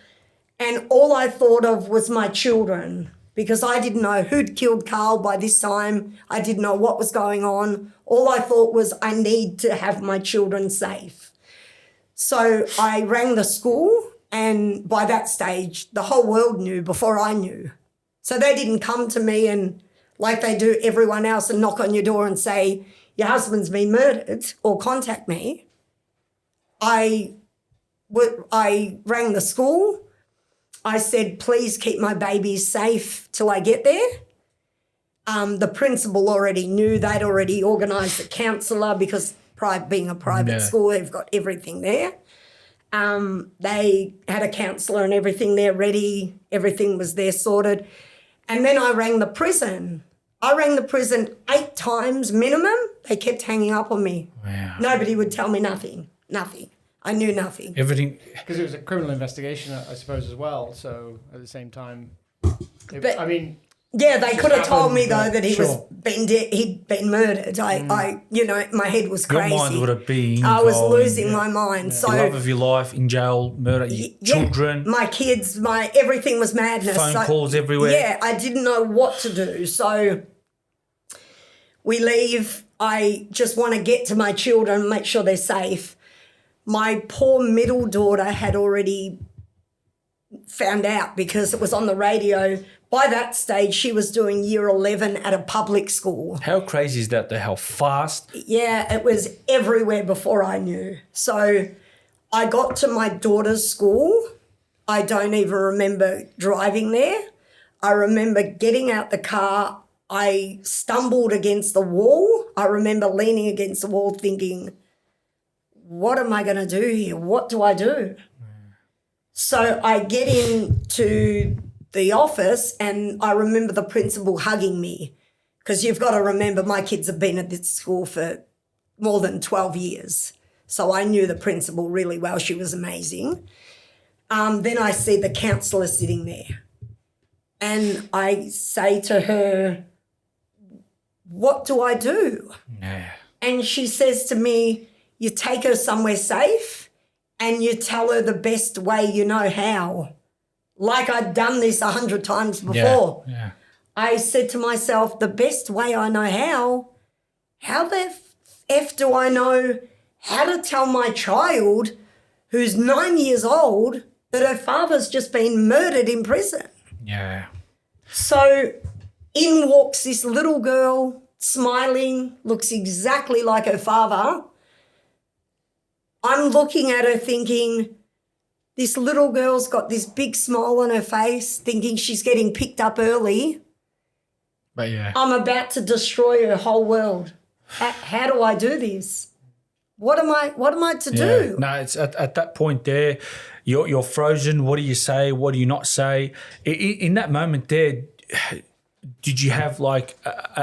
and all I thought of was my children because I didn't know who'd killed Carl by this time. I didn't know what was going on. All I thought was I need to have my children safe. So I rang the school, and by that stage, the whole world knew before I knew. So they didn't come to me and, like they do everyone else, and knock on your door and say, your husband's been murdered, or contact me. I rang the school. I said, please keep my babies safe till I get there. The principal already knew. They'd already organised a counsellor because being a private school, they've got everything there. They had a counsellor and everything there ready. Everything was there sorted. And then I rang the prison. I rang the prison 8 times minimum. They kept hanging up on me. Wow. Nobody would tell me nothing. I knew nothing. Everything. Because it was a criminal investigation, I suppose, as well. So at the same time, yeah, they could have told me though that he'd been murdered. My head was crazy. Your mind would have been. I was losing my mind. Yeah. So the love of your life in jail, murder, children, my kids, everything was madness. Phone calls everywhere. Yeah, I didn't know what to do. So we leave. I just want to get to my children, make sure they're safe. My poor middle daughter had already found out because it was on the radio. By that stage, she was doing year 11 at a public school. How crazy is that, how fast? Yeah, it was everywhere before I knew. So I got to my daughter's school. I don't even remember driving there. I remember getting out the car. I stumbled against the wall. I remember leaning against the wall thinking, what am I going to do here? What do I do? So I get into the office and I remember the principal hugging me, because you've got to remember my kids have been at this school for more than 12 years. So I knew the principal really well. She was amazing. Then I see the counsellor sitting there and I say to her, what do I do? Yeah. And she says to me, you take her somewhere safe and you tell her the best way you know how. Like I'd done this 100 times before. Yeah. I said to myself, the best way I know how the F do I know how to tell my child who's 9 years old that her father's just been murdered in prison? Yeah. So in walks this little girl, smiling, looks exactly like her father. I'm looking at her thinking, this little girl's got this big smile on her face, thinking she's getting picked up early. But yeah. I'm about to destroy her whole world. How do I do this? What am I to do? No, it's at that point there, you're frozen. What do you say? What do you not say? In that moment there, did you have like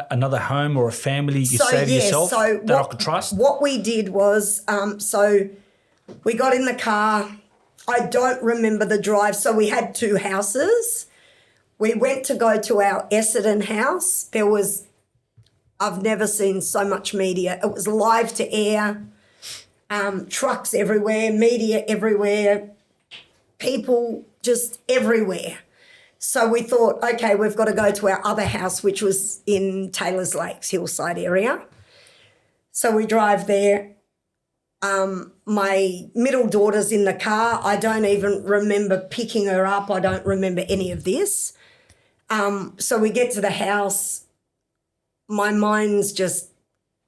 another home or a family you say to yourself that I could trust? What we did was, so we got in the car. I don't remember the drive. So we had 2 houses. We went to go to our Essendon house. I've never seen so much media. It was live to air, trucks everywhere, media everywhere, people just everywhere. So we thought, okay, we've got to go to our other house, which was in Taylor's Lakes, Hillside area. So we drive there. My middle daughter's in the car. I don't even remember picking her up. I don't remember any of this. So we get to the house. My mind's just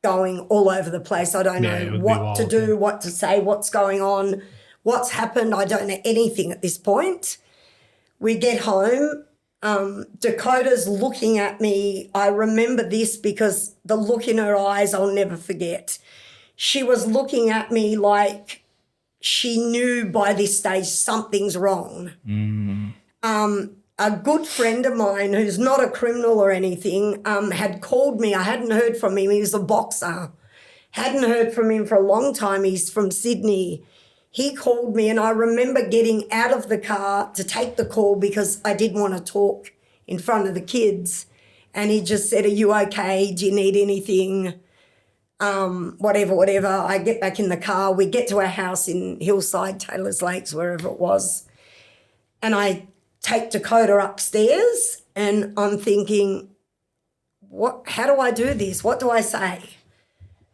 going all over the place. I don't know what to do, what to say, what's going on, what's happened. I don't know anything at this point. We get home. Dakota's looking at me. I remember this because the look in her eyes I'll never forget. She was looking at me like she knew by this stage something's wrong. A good friend of mine who's not a criminal or anything had called me. I hadn't heard from him. He was a boxer. Hadn't heard from him for a long time. He's from Sydney. He called me and I remember getting out of the car to take the call because I didn't want to talk in front of the kids. And he just said, are you okay? Do you need anything? Whatever. I get back in the car. We get to our house in Hillside, Taylor's Lakes, wherever it was. And I take Dakota upstairs and I'm thinking, how do I do this? What do I say?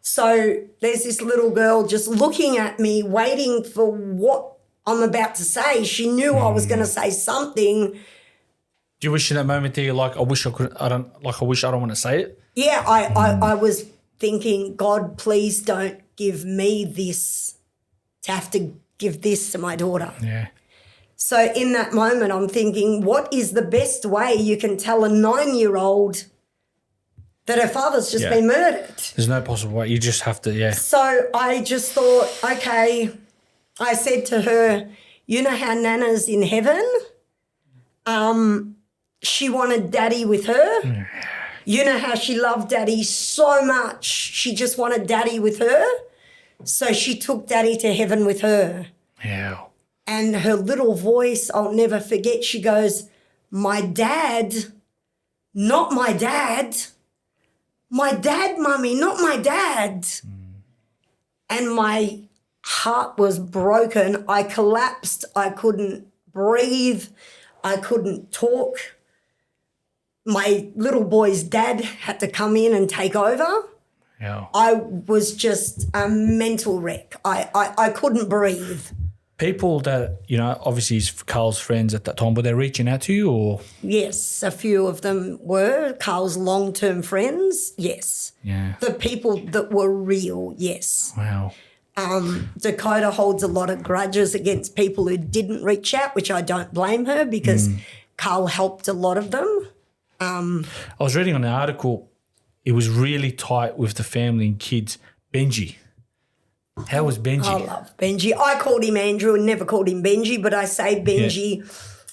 So there's this little girl just looking at me, waiting for what I'm about to say. She knew I was going to say something. Do you wish in that moment there, like, I wish I don't want to say it? Yeah, I was thinking, God, please don't give me this, to have to give this to my daughter. Yeah. So in that moment, I'm thinking, what is the best way you can tell a 9-year-old that her father's just been murdered? There's no possible way. You just have to, So I just thought, okay, I said to her, you know how Nana's in heaven? She wanted Daddy with her. You know how she loved Daddy so much. She just wanted Daddy with her. So she took Daddy to heaven with her. Yeah. And her little voice, I'll never forget, she goes, my dad, not my dad. My dad, Mummy, not my dad. And my heart was broken. I collapsed. I couldn't breathe. I couldn't talk. My little boy's dad had to come in and take over. Yeah. I was just a mental wreck. I couldn't breathe. People that, obviously he's Carl's friends at that time, were they reaching out to you or? Yes, a few of them were. Carl's long-term friends, yes. Yeah. The people that were real, yes. Wow. Dakota holds a lot of grudges against people who didn't reach out, which I don't blame her because Carl helped a lot of them. I was reading on the article, it was really tight with the family and kids. Benji, How was Benji? I love Benji. I called him Andrew and never called him Benji, but I say Benji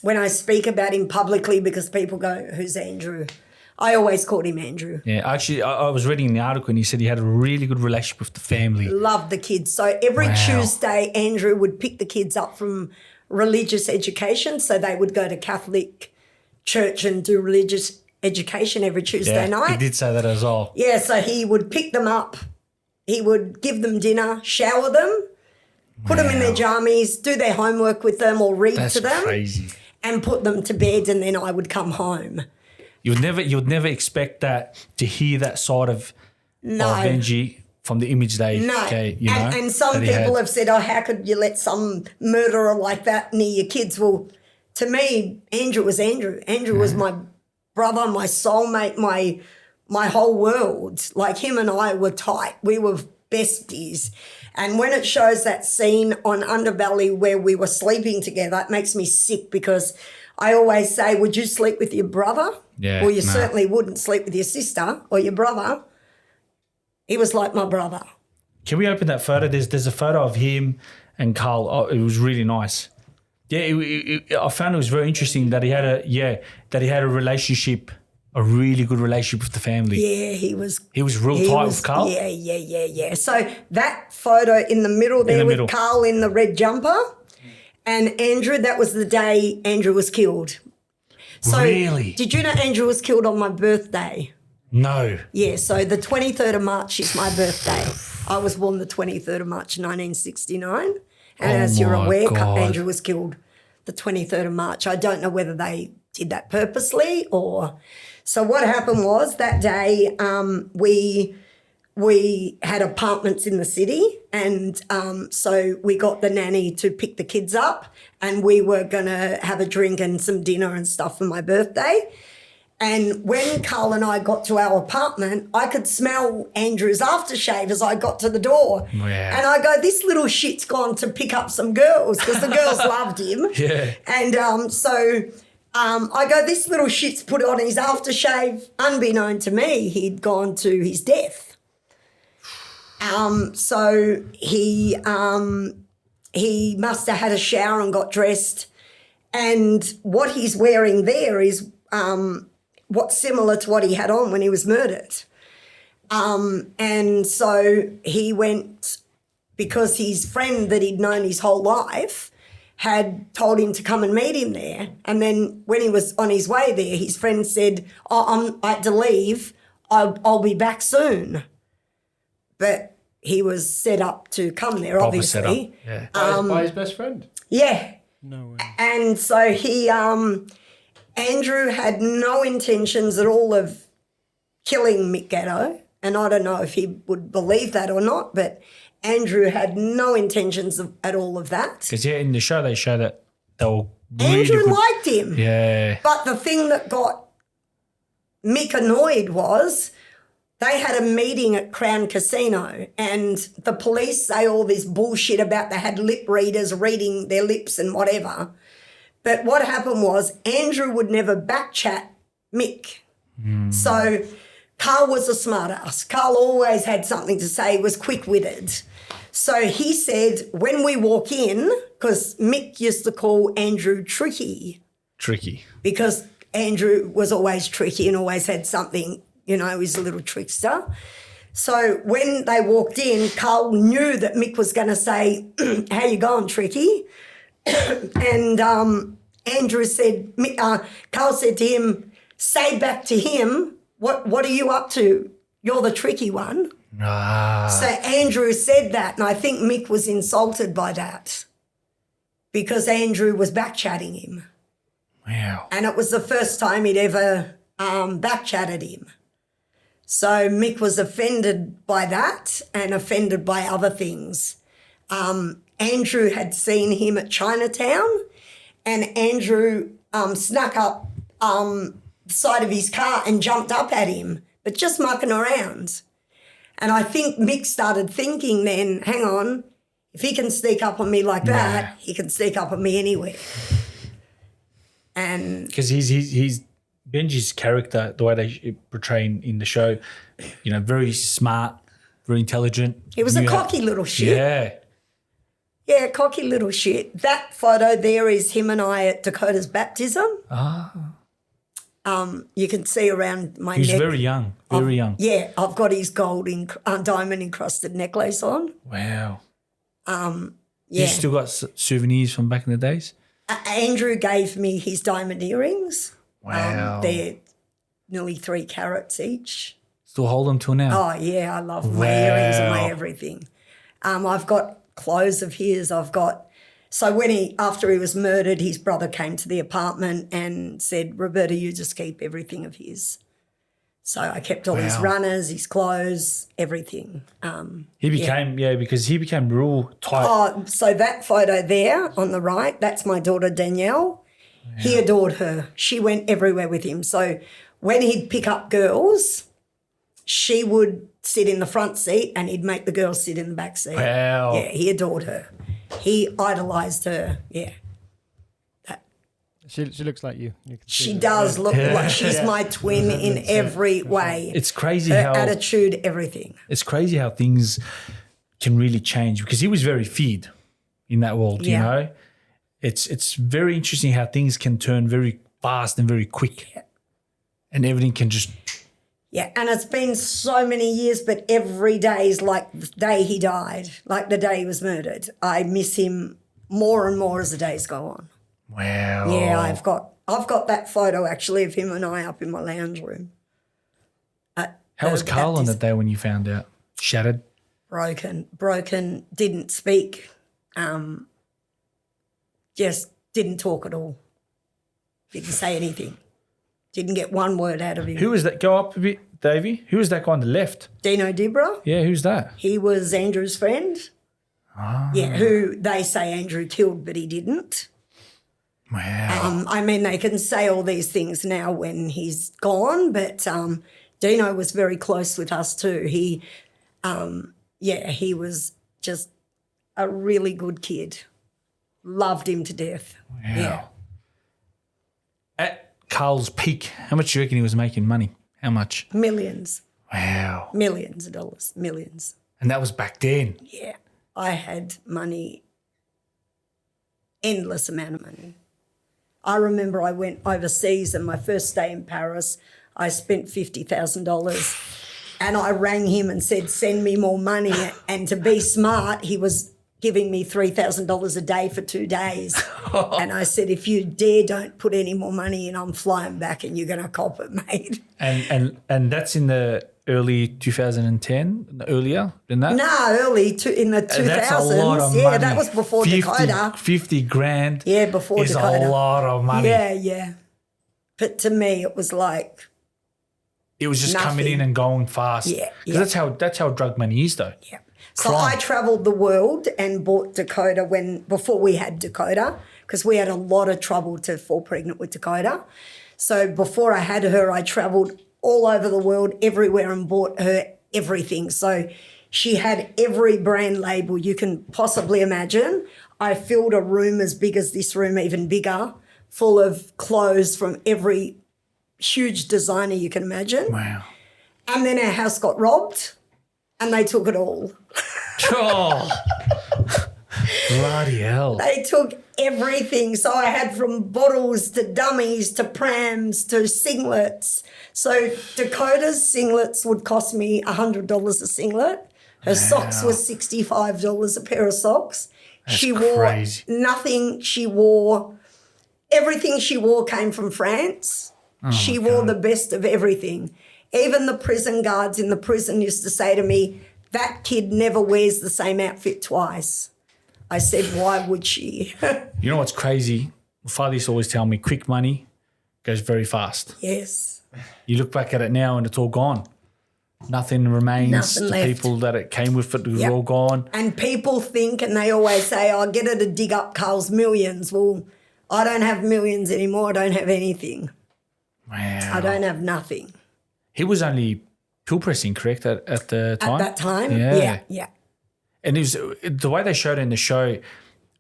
when I speak about him publicly because people go, who's Andrew? I always called him Andrew. Yeah, actually, I was reading the article and he said he had a really good relationship with the family. Loved the kids. So every Tuesday, Andrew would pick the kids up from religious education. So they would go to Catholic church and do religious education every Tuesday night. He did say that as well. Yeah, so he would pick them up. He would give them dinner, shower them, put them in their jammies, do their homework with them or read to them. That's crazy. And put them to bed, and then I would come home. You'd never expect that to hear that side of Benji from the image they and some people have said, oh, how could you let some murderer like that near your kids? Well, to me, Andrew was Andrew. Andrew was my brother, my soulmate, my whole world. Like him and I were tight. We were besties. And when it shows that scene on Underbelly where we were sleeping together, it makes me sick because I always say, would you sleep with your brother? Yeah. Well, you certainly wouldn't sleep with your sister or your brother. He was like my brother. Can we open that photo? There's a photo of him and Carl. Oh, it was really nice. Yeah, I found it was very interesting that he had a relationship, a really good relationship with the family. Yeah, he was real tight with Carl. Yeah. So that photo in the middle there with Carl in the red jumper and Andrew, that was the day Andrew was killed. So really? Did you know Andrew was killed on my birthday? No. Yeah, so the 23rd of March is my birthday. I was born the 23rd of March 1969. And as you're aware, Andrew was killed the 23rd of March. I don't know whether they did that purposely or... So what happened was that day we had apartments in the city and so we got the nanny to pick the kids up and we were going to have a drink and some dinner and stuff for my birthday. And when Carl and I got to our apartment, I could smell Andrew's aftershave as I got to the door. Wow. And I go, this little shit's gone to pick up some girls because the girls loved him. Yeah. And I go, this little shit's put on his aftershave. Unbeknown to me, he'd gone to his death. So he must have had a shower and got dressed. And what he's wearing there is what's similar to what he had on when he was murdered. And so he went, because his friend that he'd known his whole life had told him to come and meet him there. And then when he was on his way there, his friend said, I had to leave. I'll be back soon. But he was set up to come there, Proper obviously. Set up. Yeah. By his best friend? Yeah. No way. And so he, Andrew had no intentions at all of killing Mick Gatto. And I don't know if he would believe that or not, but Andrew had no intentions at all of that. Because, in the show, they show that they were really Andrew good. liked him. Yeah. But the thing that got Mick annoyed was they had a meeting at Crown Casino and the police say all this bullshit about they had lip readers reading their lips and whatever. But what happened was Andrew would never backchat Mick. So Carl was a smartass. Carl always had something to say, was quick-witted. So he said, when we walk in, because Mick used to call Andrew Tricky. Tricky. Because Andrew was always tricky and always had something, he's a little trickster. So when they walked in, Carl knew that Mick was going to say, how you going, Tricky? And Andrew said, Carl said to him, say back to him, what are you up to? You're the tricky one. So Andrew said that, and I think Mick was insulted by that because Andrew was backchatting him. Wow. And it was the first time he'd ever backchatted him. So Mick was offended by that and offended by other things. Andrew had seen him at Chinatown and Andrew snuck up the side of his car and jumped up at him, but just mucking around. And I think Mick started thinking then, hang on, if he can sneak up on me like that, he can sneak up on me anywhere. And because he's Benji's character, the way they portray in the show, very smart, very intelligent. He was a Knew how- cocky little shit. Yeah. Yeah, cocky little shit. That photo there is him and I at Dakota's baptism. Ah. You can see around my He was neck. very young. Very young. Yeah, I've got his gold diamond encrusted necklace on. Wow. Yeah. You still got souvenirs from back in the days? Andrew gave me his diamond earrings. Wow. They're nearly 3 carats each. Still hold them till now? Oh, yeah, I love my earrings and my everything. I've got clothes of his. So after he was murdered, his brother came to the apartment and said, Roberta, you just keep everything of his. So I kept all his runners, his clothes, everything. He became, because he became real tight. Oh, so that photo there on the right, that's my daughter Danielle. Yeah. He adored her. She went everywhere with him. So when he'd pick up girls, she would sit in the front seat and he'd make the girls sit in the back seat. Wow. Yeah, he adored her. He idolised her, yeah. She looks like you. You can see She that. does look like she's my twin in every way. It's crazy her how attitude, everything. It's crazy how things can really change because he was very feared in that world, you know. It's very interesting how things can turn very fast and very quick. Yeah. And everything can just And it's been so many years, but every day is like the day he died, like the day he was murdered. I miss him more and more as the days go on. wow. Yeah, I've got that photo actually of him and I up in my lounge room. How was Carl on that day when you found out? Shattered? Broken, didn't speak, just didn't talk at all. Didn't say anything. Didn't get one word out of him. Who was that? Go up a bit, Davey. Who was that guy on the left? Dino Dibra. Yeah, who's that? He was Andrew's friend. Yeah, who they say Andrew killed, but he didn't. Wow. I mean, they can say all these things now when he's gone, but Dino was very close with us too. He was just a really good kid. Loved him to death. Wow. Yeah. At Carl's peak, how much do you reckon he was making money? How much? Millions. Wow. Millions of dollars. Millions. And that was back then. Yeah. I had money, endless amount of money. I remember I went overseas and my first day in Paris, I spent $50,000 and I rang him and said, send me more money. And to be smart, he was giving me $3,000 a day for 2 days. And I said, if you don't put any more money in, I'm flying back and you're going to cop it, mate. And that's in the early 2010, earlier than that? No, in the 2000s. That's a lot of yeah, money. that was before Dakota. 50 grand Yeah, before is Dakota. a lot of money. Yeah. But to me, it was like, It was just coming Nothing. in and going fast. Yeah, 'Cause that's how drug money is though. yeah. So Crime. I travelled the world and bought Dakota before we had Dakota, because we had a lot of trouble to fall pregnant with Dakota. So before I had her, I travelled all over the world, everywhere, and bought her everything. So she had every brand label you can possibly imagine. I filled a room as big as this room, even bigger, full of clothes from every huge designer you can imagine. Wow. And then our house got robbed and they took it all. Oh. Bloody hell. They took everything. So I had from bottles to dummies to prams to singlets. So Dakota's singlets would cost me $100 a singlet. Her socks were $65 a pair of socks. She wore crazy. nothing. Everything she wore came from France. She wore the best of everything. Even the prison guards in the prison used to say to me, that kid never wears the same outfit twice. I said, why would she? You know what's crazy? My father used to always tell me quick money goes very fast. Yes. You look back at it now and it's all gone. Nothing remains. Nothing The left. people that it came with it are Yep. all gone. And people think, and they always say, I'll get her to dig up Carl's millions. Well, I don't have millions anymore. I don't have anything. Wow. I don't have nothing. He was only pill pressing, correct, at the time? At that time? Yeah. Yeah. And it was the way they showed it in the show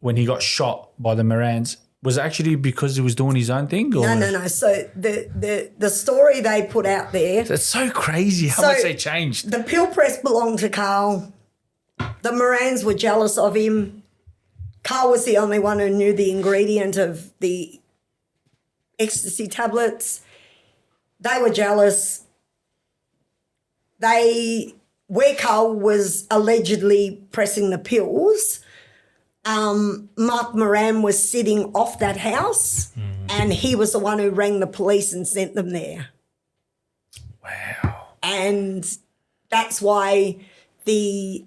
when he got shot by the Morans, Was it actually because he was doing his own thing? Or? No. So the story they put out there. It's so crazy how much they changed. The pill press belonged to Carl. The Morans were jealous of him. Carl was the only one who knew the ingredient of the ecstasy tablets. They were jealous. Where Carl was allegedly pressing the pills, Mark Moran was sitting off that house and he was the one who rang the police and sent them there. Wow. And that's why the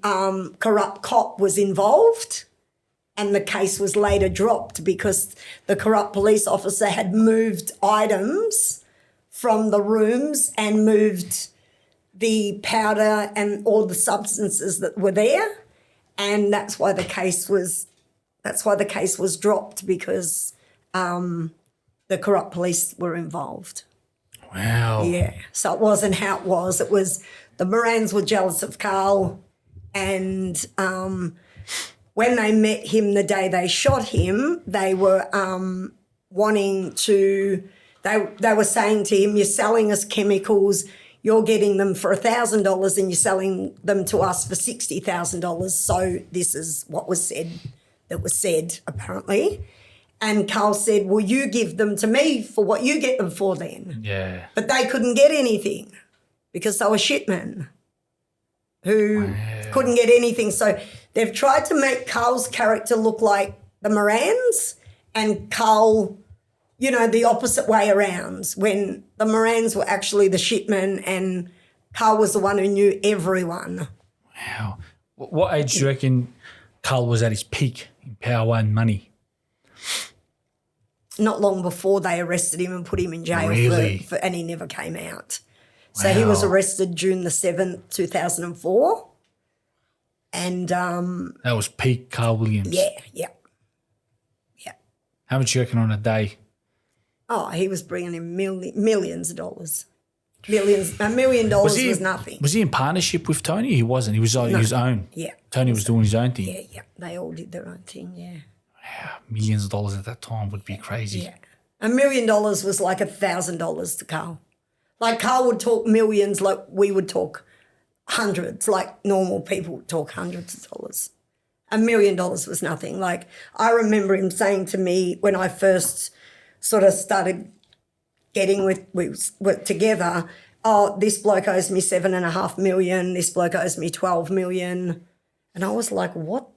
corrupt cop was involved and the case was later dropped because the corrupt police officer had moved items from the rooms and moved the powder and all the substances that were there, and that's why the case was dropped because the corrupt police were involved. Wow. Yeah. So it wasn't how it was. It was the Morans were jealous of Carl, and when they met him the day they shot him, they were wanting to. They were saying to him, "You're selling us chemicals. You're getting them for $1,000 and you're selling them to us for $60,000. So this is what was said, that was said apparently." And Carl said, "Well, you give them to me for what you get them for then." Yeah. But they couldn't get anything because they were shitmen who couldn't get anything. So they've tried to make Carl's character look like the Morans and Carl, you know, the opposite way around, when the Morans were actually the shitmen and Carl was the one who knew everyone. Wow. What age do you reckon Carl was at his peak in power and money? Not long before they arrested him and put him in jail. Really? And he never came out. So he was arrested June the 7th, 2004. And that was peak Carl Williams. yeah. How much do you reckon on a day? Oh, he was bringing in millions of dollars. $1 million was nothing. Was he in partnership with Tony? He wasn't. He was on his own. Yeah. Tony was doing his own thing. Yeah. They all did their own thing, yeah. Wow. Millions of dollars at that time would be crazy. Yeah. $1 million was like $1,000 to Carl. Like Carl would talk millions like we would talk hundreds, like normal people would talk hundreds of dollars. $1 million was nothing. Like I remember him saying to me when I first sort of started getting we were together, "Oh, this bloke owes me $7.5 million, this bloke owes me $12 million." And I was like, What?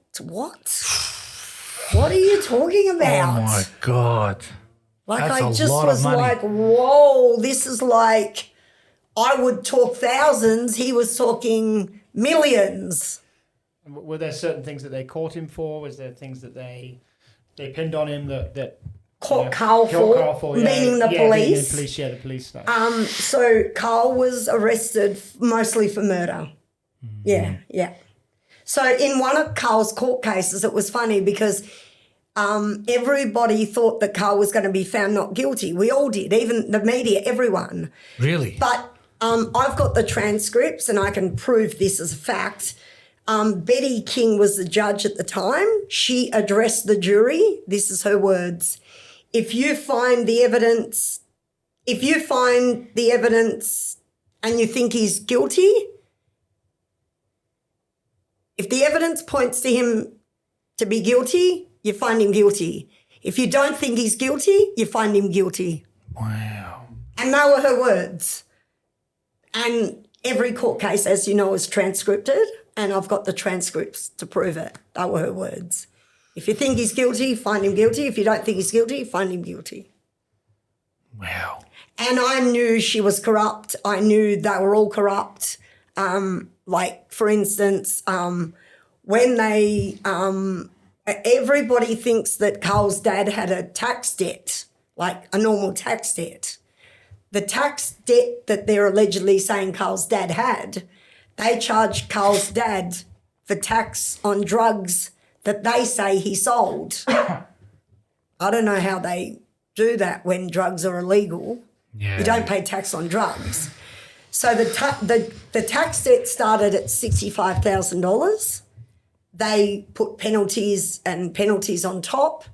What are you talking about? Oh my God. Like That's I a just lot was of money. like, whoa, this is like I would talk thousands, he was talking millions. Were there certain things that they caught him for? Was there things that they pinned on him that Caught Carl for, meaning the police. The police stuff. So Carl was arrested mostly for murder. Yeah. So in one of Carl's court cases, it was funny because everybody thought that Carl was going to be found not guilty. We all did, even the media, everyone. Really? But I've got the transcripts and I can prove this as a fact. Betty King was the judge at the time. She addressed the jury. This is her words. If you find the evidence and you think he's guilty, if the evidence points to him to be guilty, you find him guilty. If you don't think he's guilty, you find him guilty. Wow. And they were her words. And every court case, as you know, is transcribed, and I've got the transcripts to prove it. They were her words. If you think he's guilty, find him guilty. If you don't think he's guilty, find him guilty. Wow. And I knew she was corrupt. I knew they were all corrupt. Like, for instance, when they everybody thinks that Carl's dad had a tax debt, like a normal tax debt. The tax debt that they're allegedly saying Carl's dad had, they charged Carl's dad for tax on drugs that they say he sold. I don't know how they do that when drugs are illegal. Yeah. You don't pay tax on drugs. So the tax debt started at $65,000. They put penalties on top,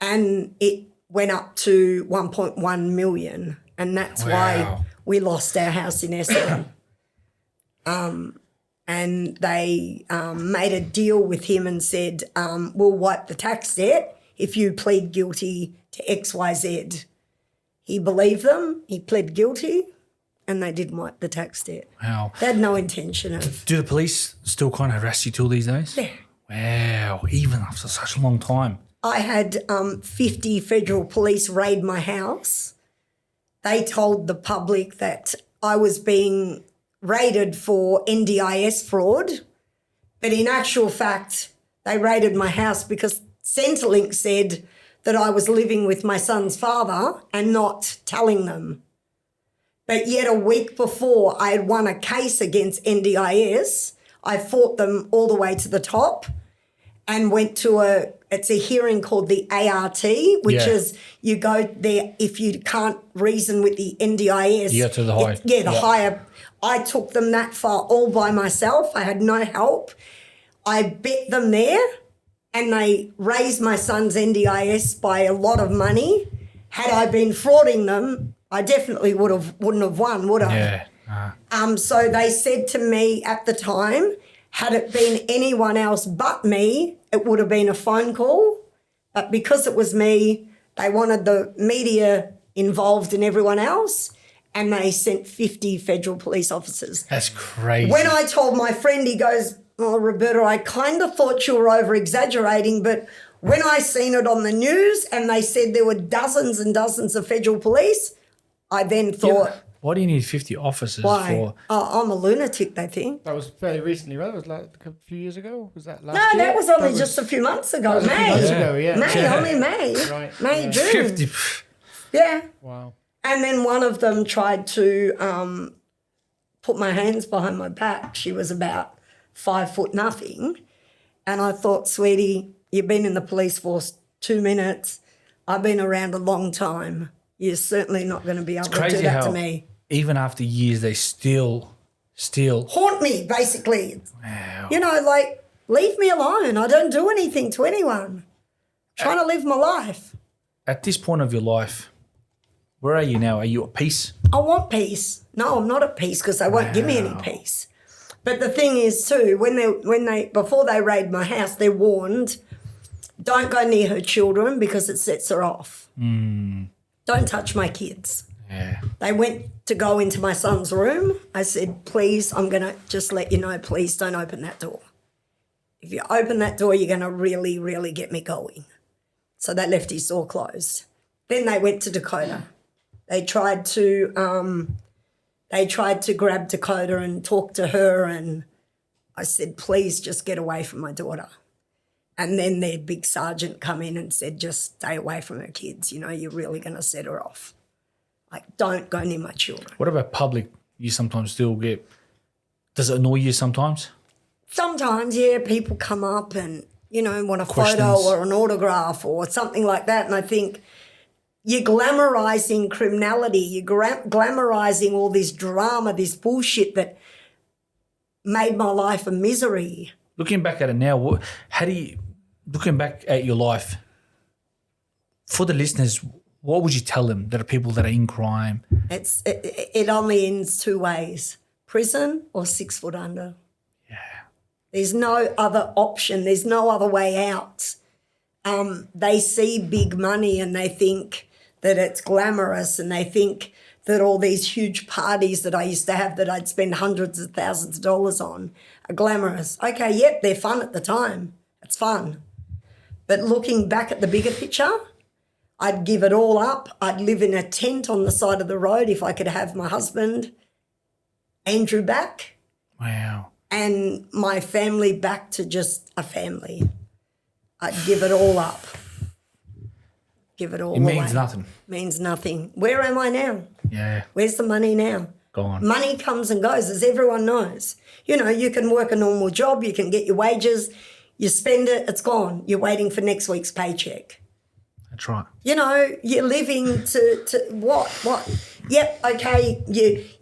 and it went up to 1.1 million, and that's why we lost our house in Essendon. And they made a deal with him and said, we'll wipe the tax debt if you plead guilty to XYZ. He believed them, he pled guilty, and they didn't wipe the tax debt. Wow. They had no intention of... Do the police still kind of harass you till these days? Yeah. Wow, even after such a long time. I had 50 federal police raid my house. They told the public that I was being raided for NDIS fraud, but in actual fact, they raided my house because Centrelink said that I was living with my son's father and not telling them. But yet a week before I had won a case against NDIS, I fought them all the way to the top and went to it's a hearing called the ART, which is you go there if you can't reason with the NDIS. You go to the high. Higher. I took them that far all by myself. I had no help. I bet them there and they raised my son's NDIS by a lot of money. Had I been frauding them, I definitely wouldn't have won, would I? Yeah. So they said to me at the time, had it been anyone else but me, it would have been a phone call. But because it was me, they wanted the media involved in everyone else, and they sent 50 federal police officers. That's crazy. When I told my friend, he goes, "Oh, Roberta, I kind of thought you were over-exaggerating, but when I seen it on the news and they said there were dozens and dozens of federal police, I then thought... Why do you need 50 officers Why? for... Oh, I'm a lunatic, they think. That was fairly recently, right? It was like a few years ago? Was that last No, year? that was only just a few months ago. That was a few May. months ago, yeah. May, only May. Right, May, yeah. June. 50... Yeah. Wow. And then one of them tried to put my hands behind my back. She was about 5 foot nothing. And I thought, sweetie, you've been in the police force 2 minutes. I've been around a long time. You're certainly not going to be able to do that to me. Even after years, they still... Haunt me, basically. Wow. You know, like, leave me alone. I don't do anything to anyone. Trying to live my life. At this point of your life, where are you now? Are you at peace? I want peace. No, I'm not at peace because they won't give me any peace. But the thing is too, before they raid my house, they're warned, don't go near her children because it sets her off. Don't touch my kids. Yeah. They went to go into my son's room. I said, please, I'm going to just let you know, please don't open that door. If you open that door, you're going to really, really get me going. So they left his door closed. Then they went to Dakota. They tried to grab Dakota and talk to her, and I said, please just get away from my daughter. And then their big sergeant come in and said, just stay away from her kids. You know, you're really going to set her off. Like, don't go near my children. What about public? You sometimes still get... Does it annoy you sometimes? Sometimes, yeah, people come up and, you know, want a Questions. photo or an autograph or something like that. And I think you're glamorising criminality. You're glamorising all this drama, this bullshit that made my life a misery. Looking back at it now, looking back at your life, for the listeners, what would you tell them that are people that are in crime? It only ends two ways, prison or 6 foot under. Yeah. There's no other option. There's no other way out. They see big money and they think that it's glamorous, and they think that all these huge parties that I used to have that I'd spend hundreds of thousands of dollars on are glamorous. Okay, yep, they're fun at the time. It's fun. But looking back at the bigger picture, I'd give it all up. I'd live in a tent on the side of the road if I could have my husband, Andrew, back. Wow. And my family back to just a family. I'd give it all up. Give it all away. It means nothing. Means nothing. Where am I now? Yeah. Where's the money now? Gone. Money comes and goes, as everyone knows. You know, you can work a normal job, you can get your wages, you spend it, it's gone. You're waiting for next week's paycheck. That's right. You know, you're living to what? Yep, okay,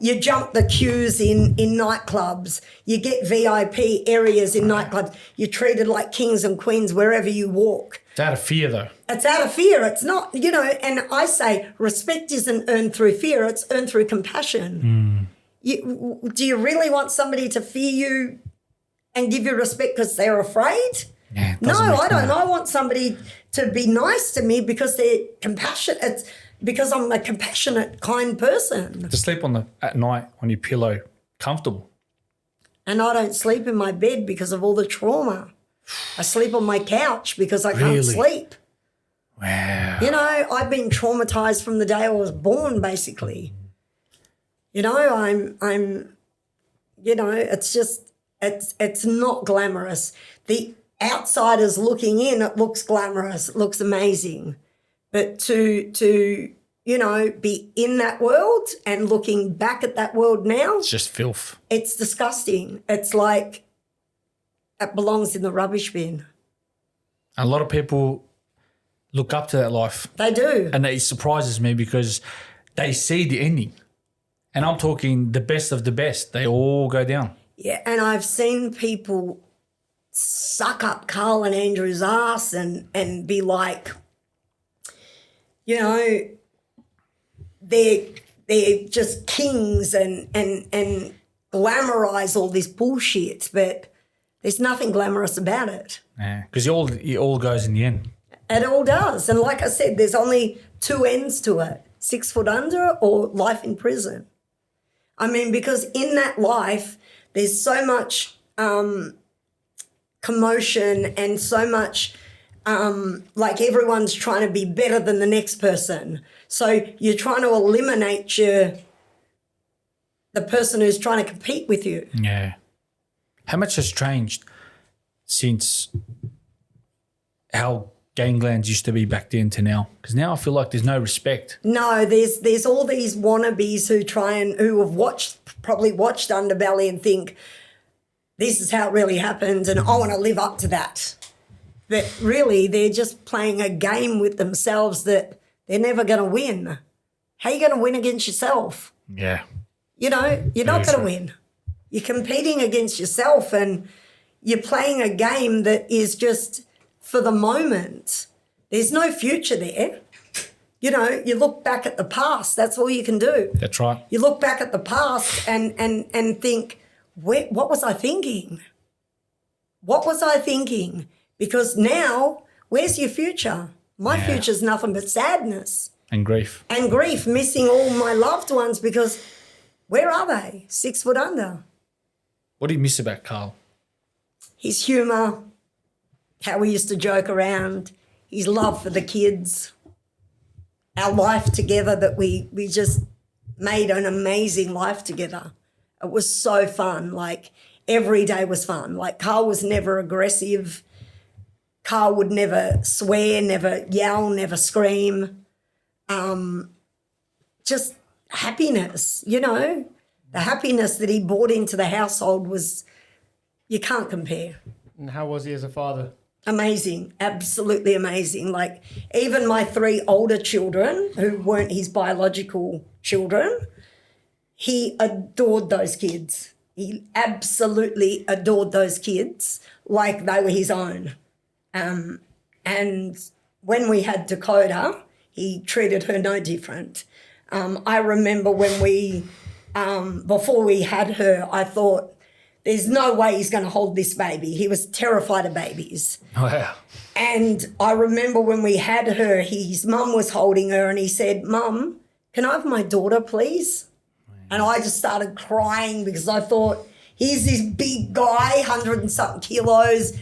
you jump the queues in nightclubs. You get VIP areas in nightclubs. You're treated like kings and queens wherever you walk. It's out of fear, though. It's out of fear. It's not, you know, and I say respect isn't earned through fear. It's earned through compassion. Do you really want somebody to fear you and give you respect because they're afraid? Yeah, No, I don't. I want somebody to be nice to me because they're compassionate. It's because I'm a compassionate, kind person. To sleep at night on your pillow, comfortable. And I don't sleep in my bed because of all the trauma. I sleep on my couch because I can't sleep. Wow. You know, I've been traumatized from the day I was born, basically. You know, I'm, you know, it's just, it's not glamorous. The outsiders looking in, it looks glamorous, it looks amazing. But to you know, be in that world and looking back at that world now. It's just filth. It's disgusting. It's like it belongs in the rubbish bin. A lot of people look up to that life. They do. And it surprises me because they see the ending. And I'm talking the best of the best. They all go down. Yeah, and I've seen people suck up Carl and Andrew's ass and be like, you know, they're just kings and glamorize all this bullshit, but there's nothing glamorous about it. Yeah, because it all goes in the end. It all does. And like I said, there's only two ends to it, 6 foot under or life in prison. I mean, because in that life, there's so much commotion and so much like everyone's trying to be better than the next person. So you're trying to eliminate the person who's trying to compete with you. Yeah. How much has changed since how Gangland used to be back then to now? Because now I feel like there's no respect. No, there's all these wannabes who have probably watched Underbelly and think this is how it really happens and I want to live up to that. But really, they're just playing a game with themselves that they're never going to win. How are you going to win against yourself? Yeah. You know, you're not going to win. You're competing against yourself and you're playing a game that is just for the moment. There's no future there. You know, you look back at the past, that's all you can do. That's right. You look back at the past and think, what was I thinking? What was I thinking? Because now, where's your future? My future's nothing but sadness. And grief. And grief, missing all my loved ones because where are they? 6 foot under. What do you miss about Carl? His humour, how we used to joke around, his love for the kids, our life together that we just made an amazing life together. It was so fun. Like, every day was fun. Like, Carl was never aggressive. Carl would never swear, never yell, never scream. Just happiness, you know. The happiness that he brought into the household was, you can't compare. And how was he as a father? Amazing, absolutely amazing. Like, even my 3 older children who weren't his biological children, he adored those kids. He absolutely adored those kids like they were his own. And when we had Dakota, he treated her no different. I remember when before we had her, I thought, there's no way he's going to hold this baby. He was terrified of babies. Wow. And I remember when we had her, his mum was holding her and he said, "Mum, can I have my daughter, please?" And I just started crying because I thought, here's this big guy, 100 and something kilos,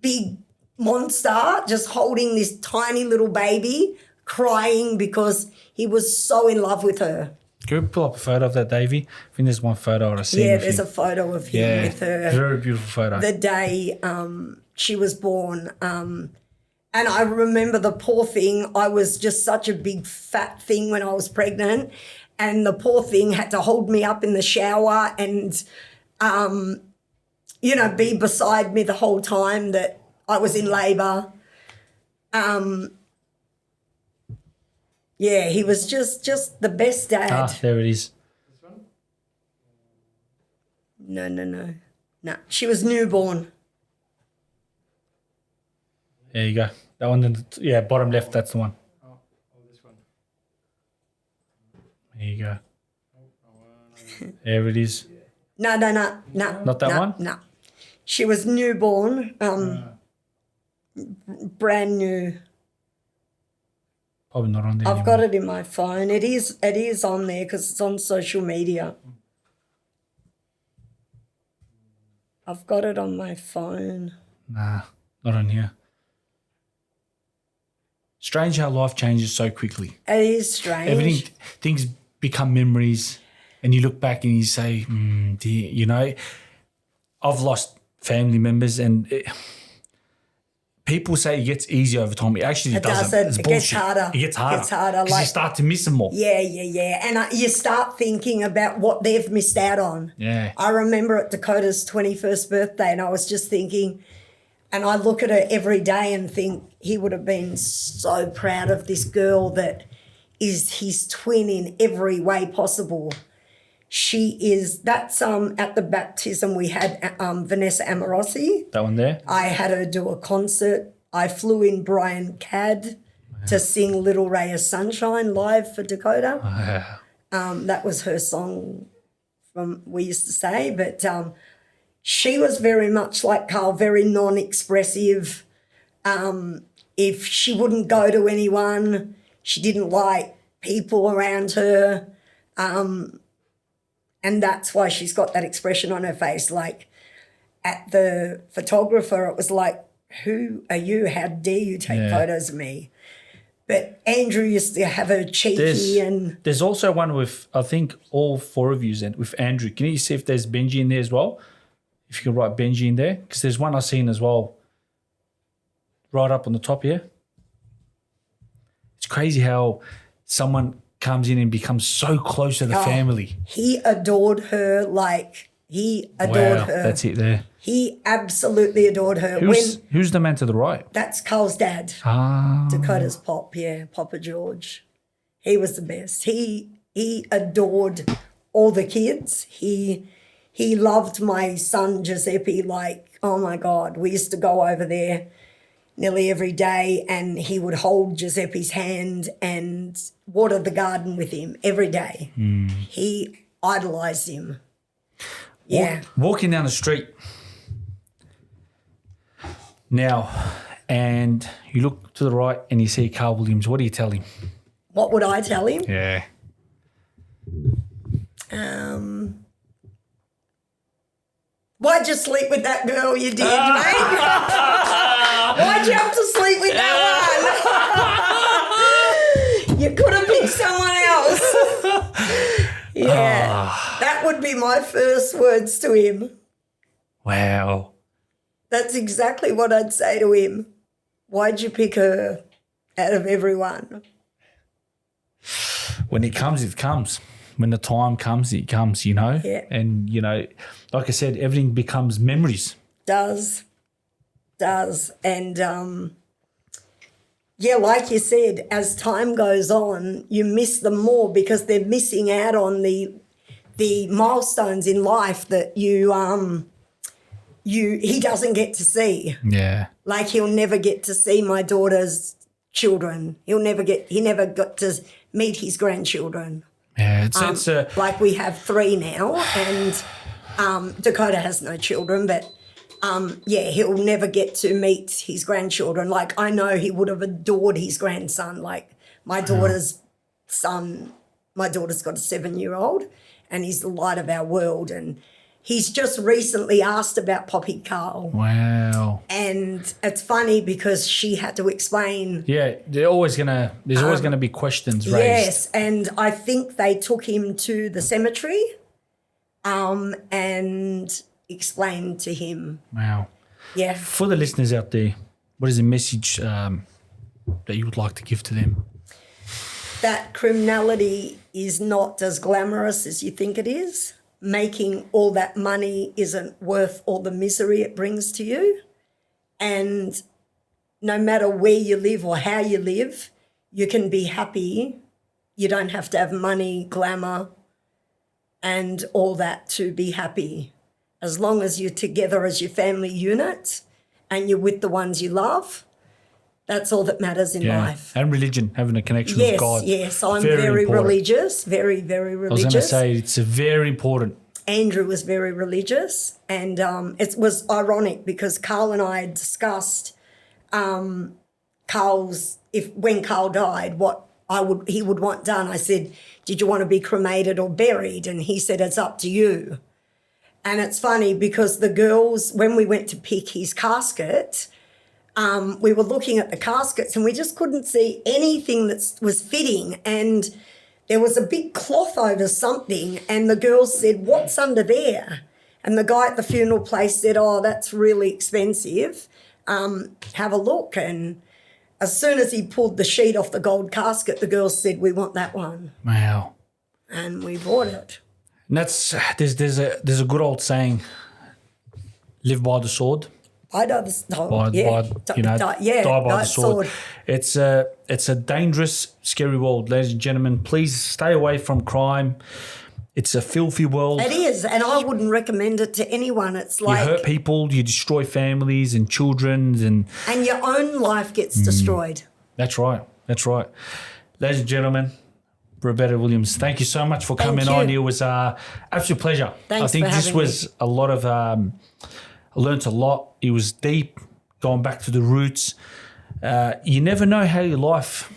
big monster, just holding this tiny little baby, crying because he was so in love with her. Can we pull up a photo of that, Davey? I think there's one photo I've seen. Yeah, there's a photo of him with her. Very beautiful photo. The day she was born. And I remember the poor thing, I was just such a big fat thing when I was pregnant, and the poor thing had to hold me up in the shower and, you know, be beside me the whole time that I was in labour. Yeah, he was just the best dad. Ah, there it is. No. She was newborn. There you go. That one, bottom left, that's the one. Oh, this one. There you go. There it is. No. Not that one? No. She was newborn, brand new. Probably not on there. I've got it in my phone. It is on there because it's on social media. I've got it on my phone. Nah, not on here. Strange how life changes so quickly. It is strange. Things become memories, and you look back and you say, dear, you know, I've lost family members, and people say it gets easier over time. It actually doesn't. It's It bullshit. gets harder. It gets harder. It gets harder. Because you start to miss them more. Yeah. And you start thinking about what they've missed out on. Yeah. I remember at Dakota's 21st birthday, and I was just thinking, and I look at her every day and think he would have been so proud of this girl that is his twin in every way possible. That's at the baptism we had Vanessa Amorosi. That one there? I had her do a concert. I flew in Brian Cadd to sing Little Ray of Sunshine live for Dakota. That was her song we used to say, but she was very much like Carl, very non-expressive. If she wouldn't go to anyone, she didn't like people around her. And that's why she's got that expression on her face. Like at the photographer, it was like, who are you? How dare you take photos of me? But Andrew used to have her cheeky There's also one with, I think, all four of you and with Andrew. Can you see if there's Benji in there as well? If you can write Benji in there. Because there's one I've seen as well. Right up on the top here. It's crazy how someone comes in and becomes so close to the family. He adored her her. That's it there. He absolutely adored her. Who's the man to the right? That's Carl's dad. Dakota's Pop, Papa George. He was the best. He adored all the kids. He loved my son Giuseppe like, oh my God. We used to go over there nearly every day, and he would hold Giuseppe's hand and water the garden with him every day. He idolised him. Yeah. Walking down the street now, and you look to the right and you see Carl Williams. What do you tell him? What would I tell him? Yeah. Why'd you sleep with that girl you did, mate? Why'd you have to sleep with that one? You could have picked someone else. That would be my first words to him. Wow. That's exactly what I'd say to him. Why'd you pick her out of everyone? When it comes, it comes. When the time comes, it comes, you know. Yeah. And, you know, like I said, everything becomes memories. Does. And, like you said, as time goes on, you miss them more because they're missing out on the milestones in life that he doesn't get to see. Yeah. Like he'll never get to see my daughter's children. He never got to meet his grandchildren. Yeah, it's like we have 3 now, and Dakota has no children, but he'll never get to meet his grandchildren. Like I know he would have adored his grandson. Like my daughter's son, my daughter's got a 7-year-old, and he's the light of our world. And he's just recently asked about Poppy Carl. Wow. And it's funny because she had to explain. Yeah, there's always gonna be questions raised. Yes, and I think they took him to the cemetery and explained to him. Wow. Yeah. For the listeners out there, what is a message that you would like to give to them? That criminality is not as glamorous as you think it is. Making all that money isn't worth all the misery it brings to you. And no matter where you live or how you live, you can be happy you don't have to have money, glamour, and all that to be happy. As long as you're together as your family unit and you're with the ones you love, that's all that matters in life. And religion, having a connection with God. Yes, I'm very religious, very, very religious. I was going to say, it's very important. Andrew was very religious, and it was ironic because Carl and I had discussed when Carl died, what he would want done. I said, did you want to be cremated or buried? And he said, it's up to you. And it's funny because the girls, when we went to pick his casket, we were looking at the caskets and we just couldn't see anything that was fitting. And there was a big cloth over something, and the girls said, what's under there? And the guy at the funeral place said, oh, that's really expensive. Have a look. And as soon as he pulled the sheet off the gold casket, the girls said, we want that one. Wow. And we bought it. And there's a good old saying, live by the sword. I die the sword. Die by the sword. It's a dangerous, scary world, ladies and gentlemen. Please stay away from crime. It's a filthy world. It is, and I wouldn't recommend it to anyone. It's like you hurt people, you destroy families and children, and your own life gets destroyed. That's right. That's right. Ladies and gentlemen, Roberta Williams, thank you so much for coming on. It was an absolute pleasure. Thanks I think for this having was me. a lot of. I learnt a lot. It was deep, going back to the roots. You never know how your life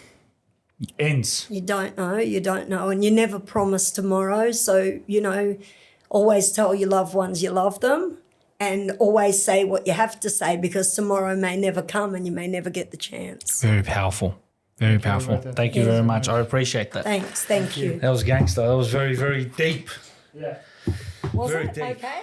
ends. You don't know, and you never promise tomorrow. So, always tell your loved ones you love them, and always say what you have to say, because tomorrow may never come and you may never get the chance. Very powerful. Very powerful. Thank you very much. I appreciate that. Thanks. Thank you. That was gangster. That was very, very deep. Yeah. Was very it deep. okay?